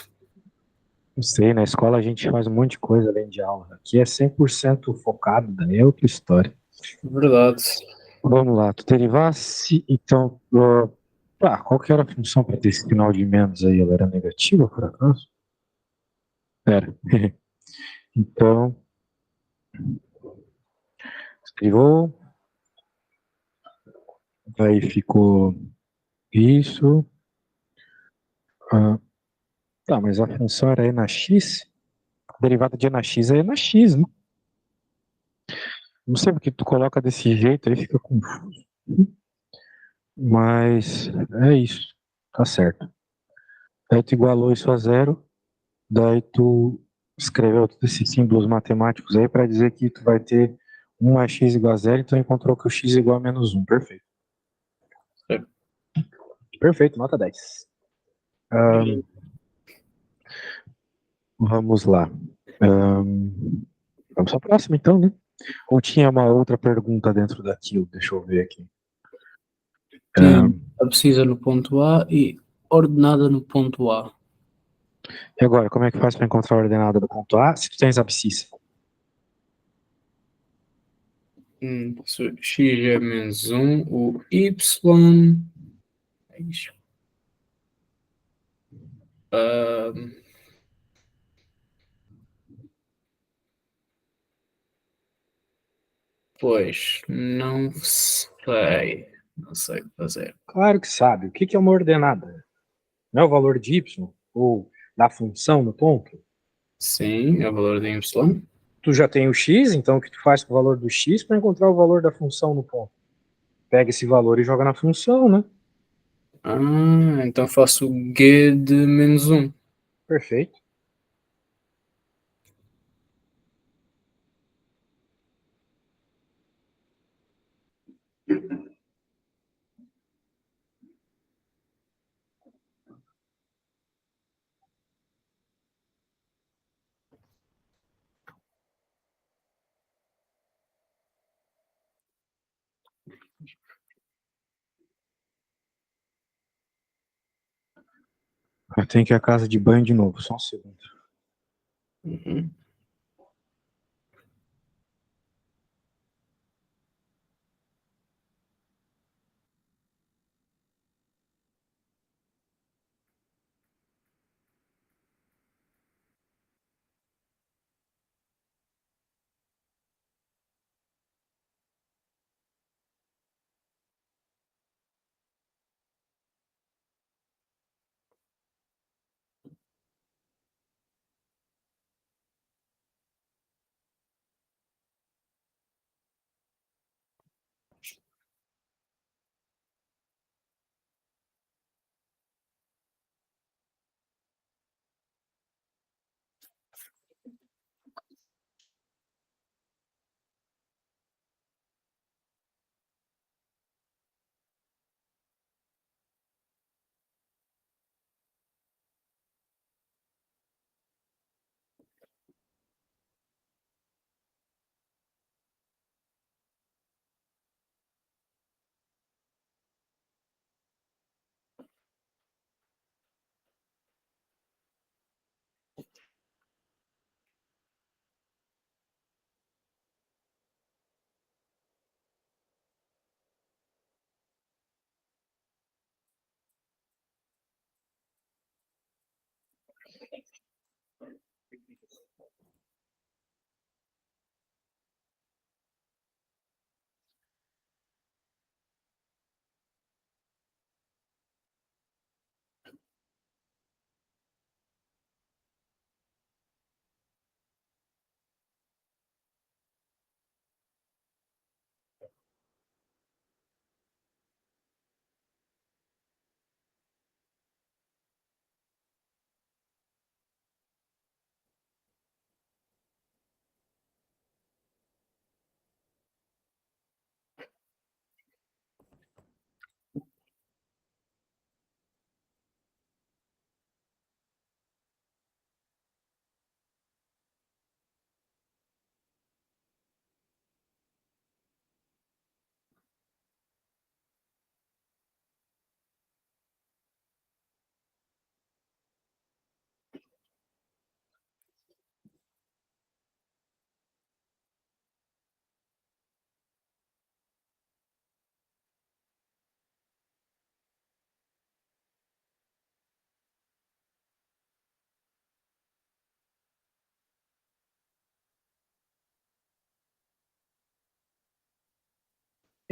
Não sei, na escola a gente faz um monte de coisa além de aula. Aqui é 100% focado, daí é outra história. Verdade. Vamos lá, tu derivasse, então, qual que era a função para ter esse sinal de menos aí? Ela era negativa, por acaso? Era. Então, derivou, aí ficou isso. Ah, tá, mas a função era e na x? A derivada de e na x é e na x, né? Não sei porque tu coloca desse jeito, aí fica confuso. Mas é isso, tá certo. Aí tu igualou isso a zero, daí tu escreveu todos esses símbolos matemáticos aí para dizer que tu vai ter 1 mais x igual a zero, então encontrou que o x é igual a menos 1. Perfeito. É. Perfeito, nota 10. Ahn, vamos lá. Vamos para a próxima então, né? Ou tinha uma outra pergunta dentro daquilo? Deixa eu ver aqui. Tinha abscissa no ponto A e ordenada no ponto A. E agora, como é que faz para encontrar a ordenada do ponto A se tu tens abscissa? Se x é menos 1, o y. É isso. Pois, não sei. Não sei o que fazer. Claro que sabe. O que é uma ordenada? Não é o valor de y ou da função no ponto? Sim, é o valor de y. Tu já tem o x, então o que tu faz com o valor do x para encontrar o valor da função no ponto? Pega esse valor e joga na função, né? Então faço o g de menos 1. Perfeito. Eu tenho que ir à casa de banho de novo, só um segundo. Uhum.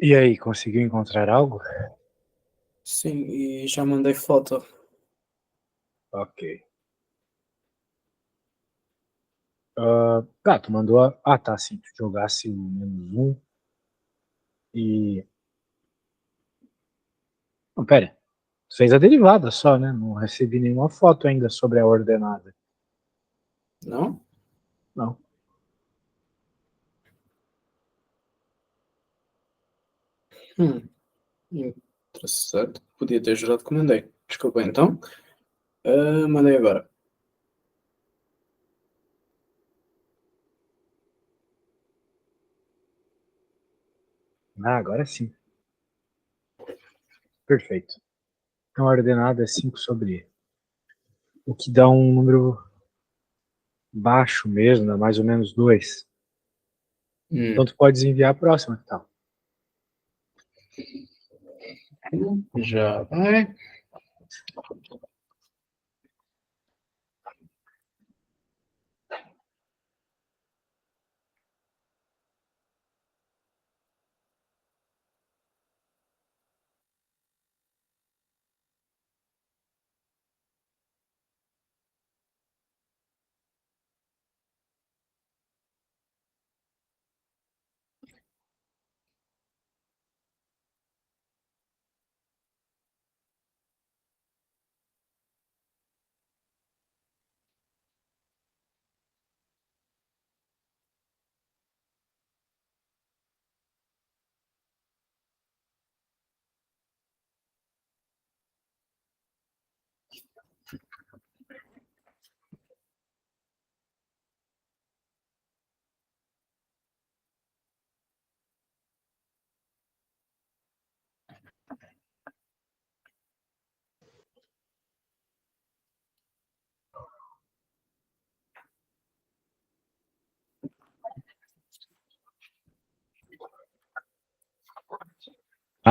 E aí, conseguiu encontrar algo? Sim, e já mandei foto. Ok. Tu mandou a... Ah, tá, sim. Tu jogasse o -1 e... Não, pera. Tu fez a derivada só, né? Não recebi nenhuma foto ainda sobre a ordenada. Não? Não. Hum, interessante. Podia ter jurado que mandei. Desculpa então. Mandei agora. Ah, agora sim. Perfeito. Então a ordenada é 5 sobre... O que dá um número baixo mesmo, né? Mais ou menos 2. Então tu pode enviar a próxima, que tal? Já vai.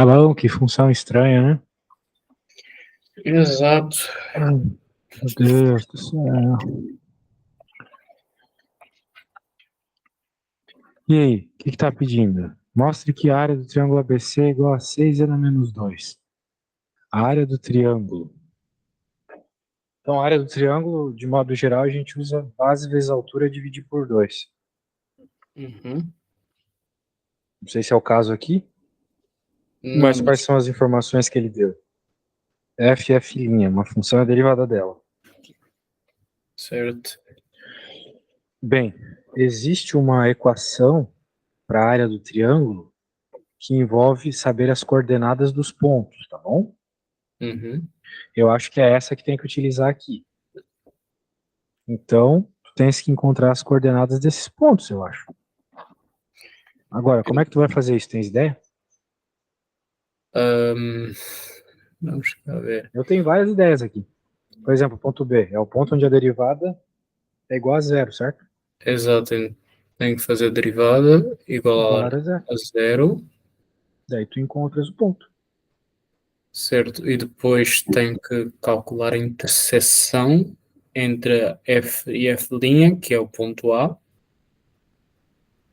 Ah, bom, que função estranha, né? Exato. Meu Deus do céu. E aí, o que tá pedindo? Mostre que a área do triângulo ABC é igual a 6 na menos 2. A área do triângulo. Então, a área do triângulo, de modo geral, a gente usa base vezes altura dividir por 2. Uhum. Não sei se é o caso aqui, Não, mas quais mas são as informações que ele deu? F é filhinha, uma função é a derivada dela. certo. Bem, existe uma equação para a área do triângulo que envolve saber as coordenadas dos pontos, tá bom? Uhum. Eu acho que é essa que tem que utilizar aqui. Então, tu tens que encontrar as coordenadas desses pontos, eu acho. Agora, como é que tu vai fazer isso? Tens ideia? Ahm, vamos cá ver. Eu tenho várias ideias aqui. Por exemplo, ponto B é o ponto onde a derivada é igual a zero, certo? Exato. Tenho que fazer a derivada igual Igual a zero. a zero, Daí tu encontras o ponto. certo? E depois tenho que calcular a interseção entre F e F', que é o ponto A.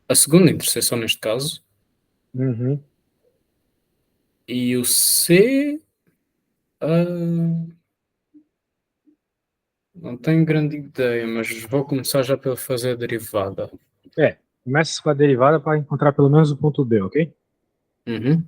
A segunda interseção neste caso. Uhum. E o C. Não tenho grande ideia, mas vou começar já pela fazer a derivada. Começa com a derivada para encontrar pelo menos o ponto B, ok? Uhum.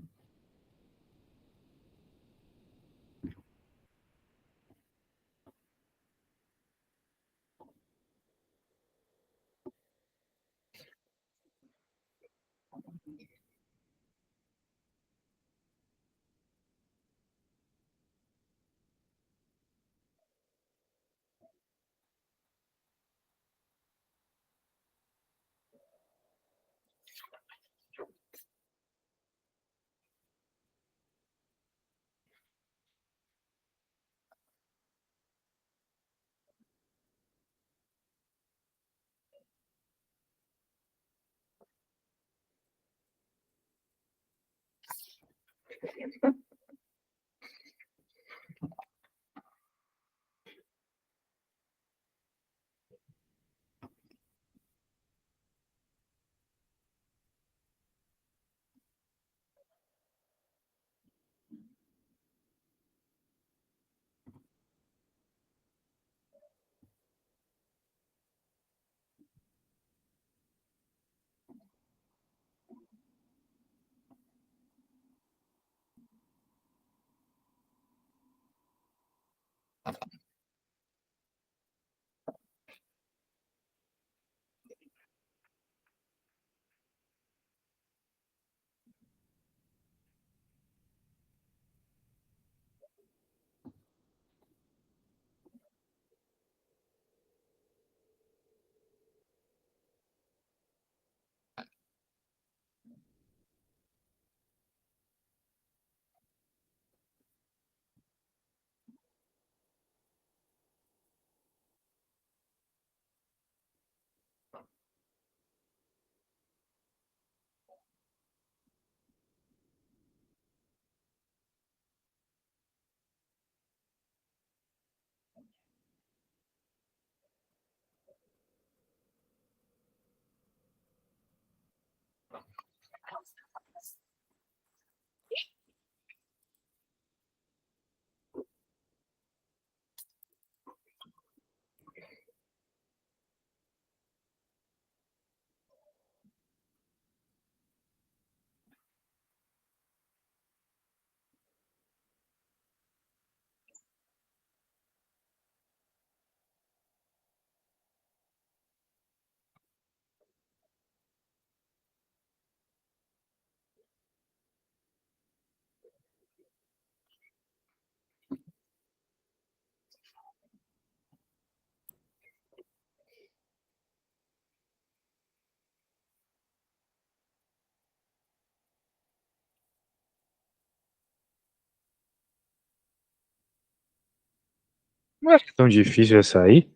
Não é tão difícil essa aí.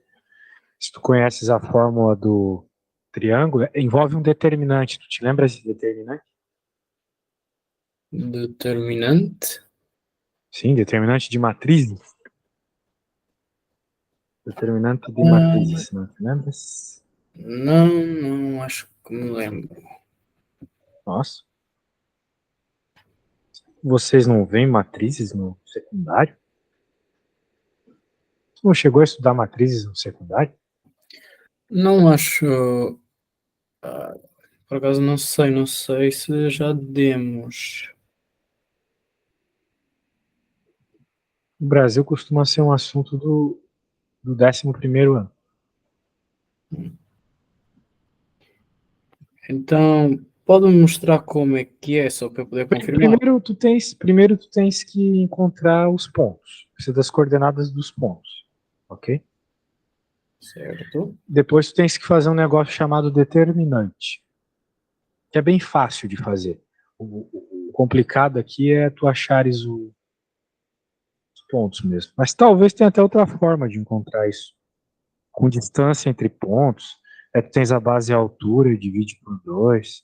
Se tu conheces a fórmula do triângulo, envolve um determinante. Tu te lembra desse determinante? Determinante? Sim, determinante de matrizes. Determinante de Ah, matrizes, não te lembras? não acho que me lembro. Nossa. Vocês não veem matrizes no secundário? Você não chegou a estudar matrizes no secundário? Não acho. ah, por acaso não sei se já demos. O Brasil costuma ser um assunto do 11º ano. Então, pode-me mostrar como é que é, só para eu poder confirmar? Primeiro tu tens que encontrar os pontos. Precisa das coordenadas dos pontos, ok? Certo. Depois tu tens que fazer um negócio chamado determinante, que é bem fácil de fazer. O complicado aqui é tu achares os pontos mesmo. Mas talvez tenha até outra forma de encontrar isso. Com distância entre pontos, tu tens a base e a altura e divide por dois.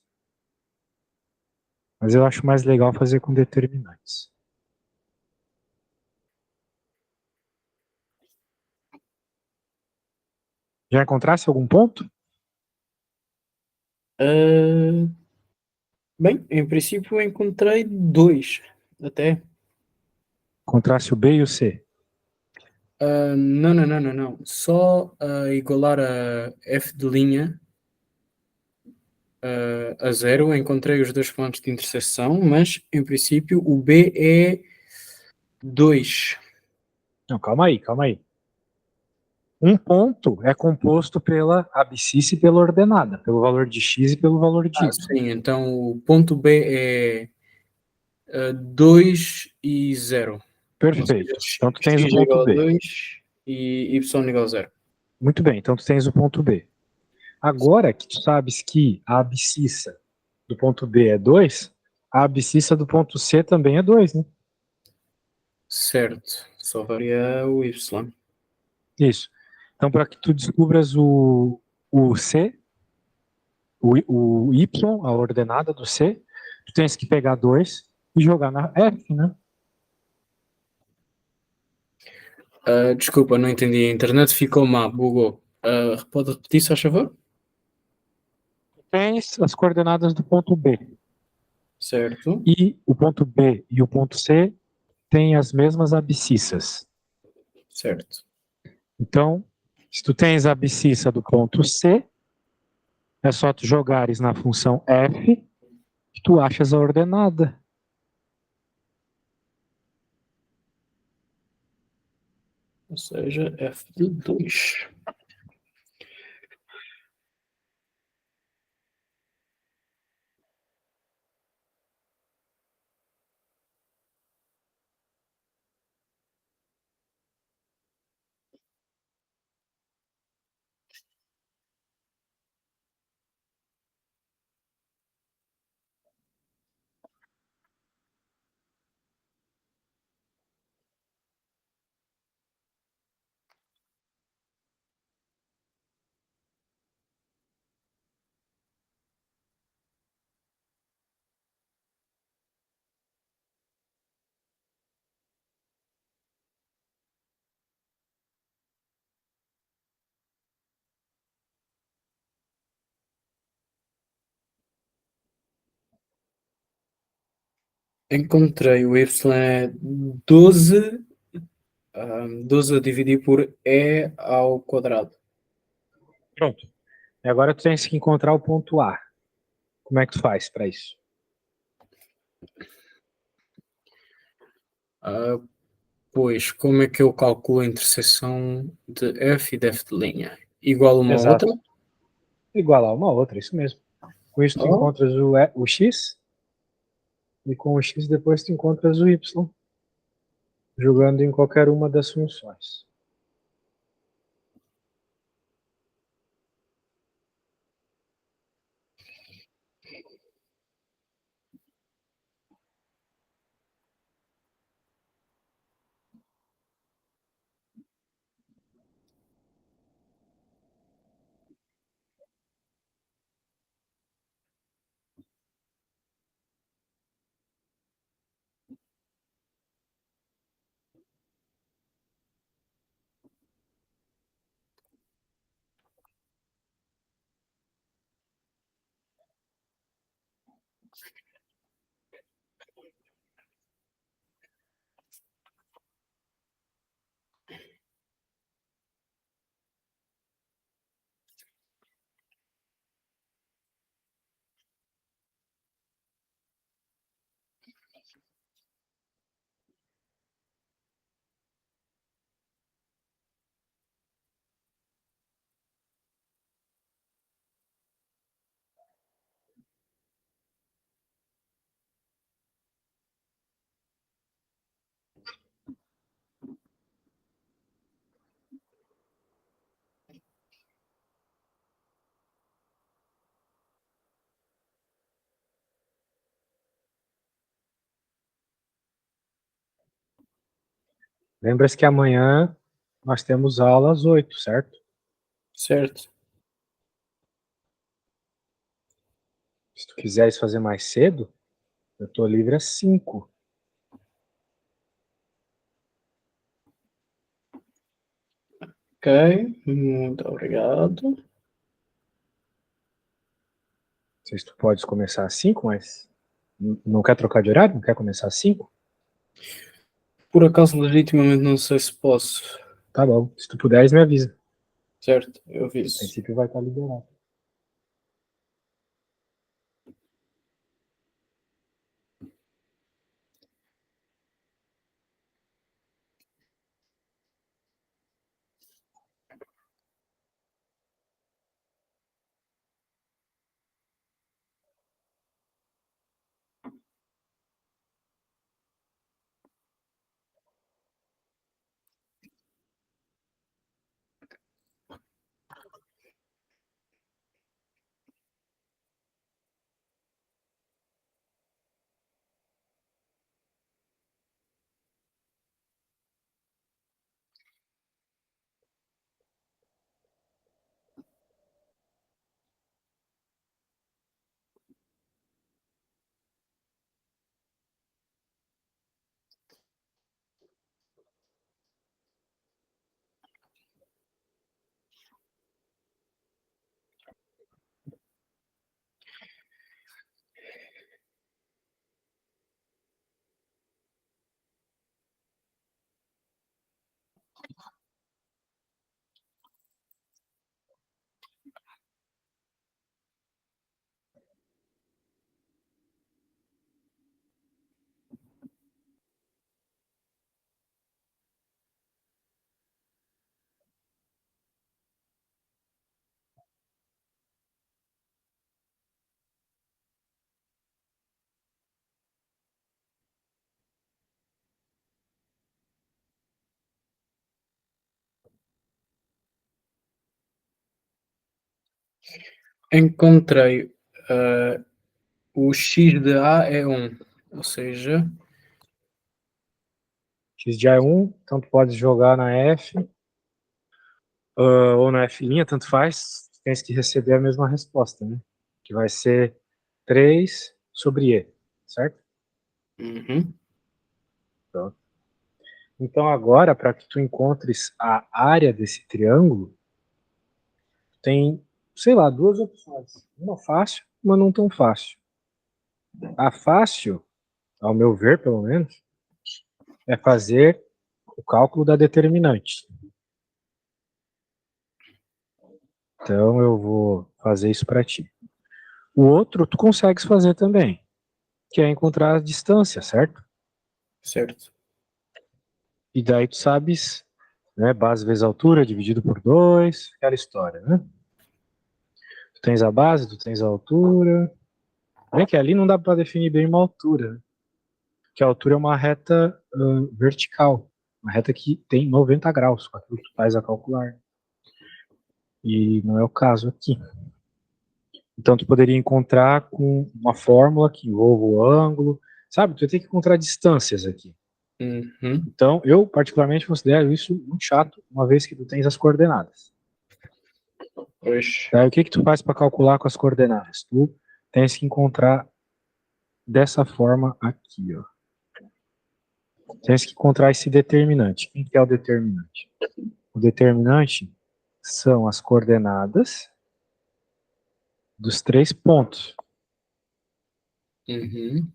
Mas eu acho mais legal fazer com determinantes. Já encontrasse algum ponto? Ah, bem, em princípio encontrei dois, até. Encontrasse o B e o C. Não. Só igualar a f de linha a zero, encontrei os dois pontos de interseção, mas em princípio o B é 2. Não, calma aí, calma aí. Um ponto é composto pela abscissa e pela ordenada, pelo valor de x e pelo valor de Ah, y. sim, então o ponto B é 2 e zero. Ou seja, Perfeito. Então tu tens o x é ponto igual a B. 2 e y igual a zero. Muito bem, então tu tens o ponto B. Agora que tu sabes que a abscissa do ponto B é 2, a abscissa do ponto C também é 2, né? Certo, só varia o y. Isso. Então, para que tu descubras o C, o Y, a ordenada do C, tu tens que pegar 2 e jogar na F, né? Desculpa, não entendi. A internet ficou má, bugou. Pode repetir, se faz favor? Tens as coordenadas do ponto B. Certo. E o ponto B e o ponto C têm as mesmas abscissas. Certo. Então, se tu tens a abscissa do ponto C, é só tu jogares na função f que tu achas a ordenada. Ou seja, f de 2. Encontrei o y é 12, 12 a dividir por e ao quadrado. Pronto. E agora tu tens que encontrar o ponto A. Como é que tu faz para isso? Ah, pois, como é que eu calculo a interseção de f e de f de linha? Igual uma a outra? Exato. Igual a uma outra, isso mesmo. Com isso tu Oh, encontras o x, e com o x depois tu encontras o y, jogando em qualquer uma das funções. Lembra-se que amanhã nós temos aula às 8, certo? Certo. Se tu quiseres fazer mais cedo, eu tô livre às 5. Ok, muito obrigado. Não sei se tu podes começar às 5, mas não quer trocar de horário? Não quer começar às 5? Por acaso, legitimamente, não sei se posso. Tá bom. Se tu puderes, me avisa. Certo, eu A aviso. princípio vai estar liberado. Encontrei o x de A é 1, ou seja, X já é 1, então tu pode jogar na F ou na F', tanto faz. Tens que receber a mesma resposta, né? Que vai ser 3 sobre E, certo? uhum, Pronto. Então agora, para que tu encontres a área desse triângulo, tem, sei lá, duas opções. Uma fácil, uma não tão fácil. A fácil, ao meu ver, pelo menos, é fazer o cálculo da determinante. Então eu vou fazer isso para ti. O outro tu consegues fazer também, que é encontrar a distância, certo? certo. E daí tu sabes, né, base vezes altura dividido por 2, aquela história, né? Tu tens a base, tu tens a altura. Bem que ali não dá para definir bem uma altura, né? Que a altura é uma reta vertical, uma reta que tem 90 graus, com aquilo que tu faz a calcular. E não é o caso aqui. Então tu poderia encontrar com uma fórmula que envolva o ângulo, sabe? Tu vai ter que encontrar distâncias aqui. Uhum, Então eu particularmente considero isso muito chato, uma vez que tu tens as coordenadas. pois, Daí o que tu faz para calcular com as coordenadas? Tu tens que encontrar dessa forma aqui, ó. Tens que encontrar esse determinante. Quem que é o determinante? O determinante são as coordenadas dos 3 pontos. Uhum.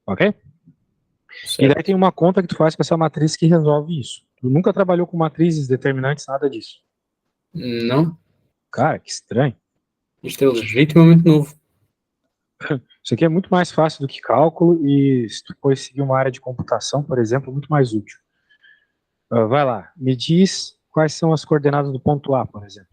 Ok? E daí Certo. tem uma conta que tu faz com essa matriz que resolve isso. Tu nunca trabalhou com matrizes determinantes, nada disso. Não, Cara, que estranho. isto é legitimamente novo. Isso aqui é muito mais fácil do que cálculo e se tu for seguir uma área de computação, por exemplo, muito mais útil. Vai lá, me diz quais são as coordenadas do ponto A, por exemplo.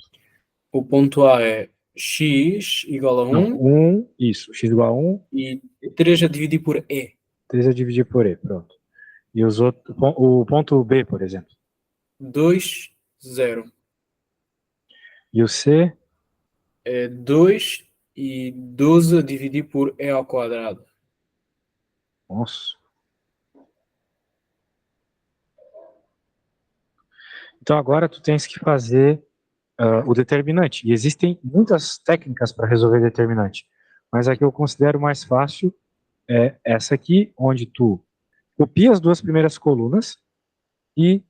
O ponto A é x igual a Não, 1 isso, x igual a 1, e 3 a dividir por e. 3 a dividir por e, pronto. E os outros, o ponto B, por exemplo. 2, 0. E o C, É 2 e 12 a dividir por e ao quadrado. nossa. Então agora tu tens que fazer o determinante. E existem muitas técnicas para resolver determinante. Mas a que eu considero mais fácil é essa aqui, onde tu copia as duas primeiras colunas e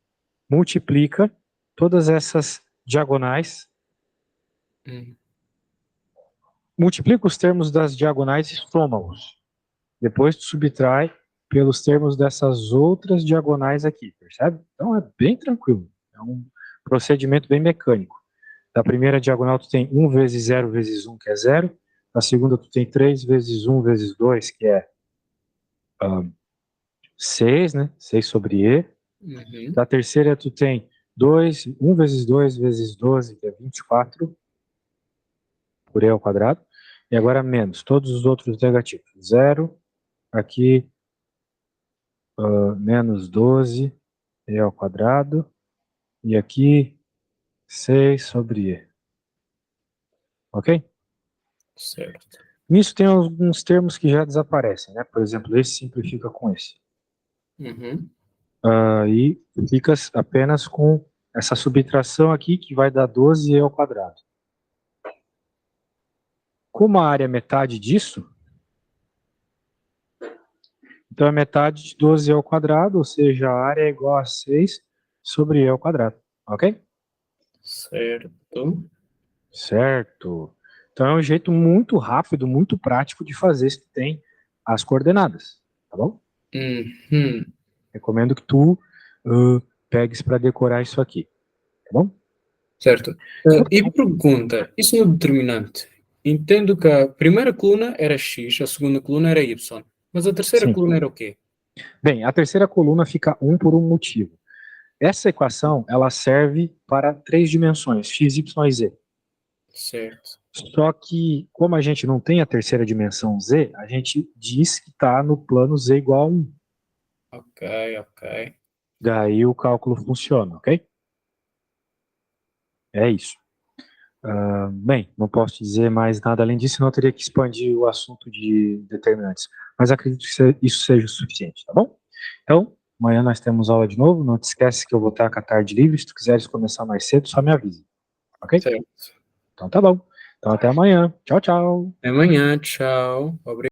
multiplica todas essas diagonais, multiplica os termos das diagonais e soma-os. Depois tu subtrai pelos termos dessas outras diagonais aqui, percebe? Então é bem tranquilo, é um procedimento bem mecânico. Da primeira diagonal tu tem 1 vezes 0 vezes 1, que é 0. Da segunda tu tem 3 vezes 1 vezes 2, que é 6, né? 6 sobre e. Uhum. Da terceira tu tem 1 vezes 2 vezes 12, que é 24, por e ao quadrado. E agora menos todos os outros negativos. 0, aqui menos 12 e ao quadrado. E aqui 6 sobre e. Ok? Certo. Nisso tem alguns termos que já desaparecem, né? Por exemplo, esse simplifica com esse. Uhum. E fica apenas com essa subtração aqui, que vai dar 12e ao quadrado. Como a área é metade disso, então é metade de 12e ao quadrado, ou seja, a área é igual a 6 sobre e ao quadrado. Ok? Certo. Certo. Então é um jeito muito rápido, muito prático de fazer se tu tem as coordenadas, tá bom? Uhum. Recomendo que tu pegues para decorar isso aqui, tá bom? Certo. E pergunta, isso no determinante. Entendo que a primeira coluna era x, a segunda coluna era y. Mas a terceira Sim. coluna era o quê? Bem, a terceira coluna fica 1 por um motivo. Essa equação, ela serve para 3 dimensões, x, y e z. Certo. Só que, como a gente não tem a terceira dimensão z, a gente diz que está no plano z igual a 1. Ok, ok. Daí o cálculo funciona, ok? É isso. Bem, não posso dizer mais nada além disso, senão eu teria que expandir o assunto de determinantes. Mas acredito que isso seja o suficiente, tá bom? Então, amanhã nós temos aula de novo. Não te esquece que eu vou estar com a tarde livre. Se tu quiseres começar mais cedo, só me avisa, ok? Certo. Então tá bom. Então até amanhã. Tchau, tchau. Até amanhã, tchau. Obrigado.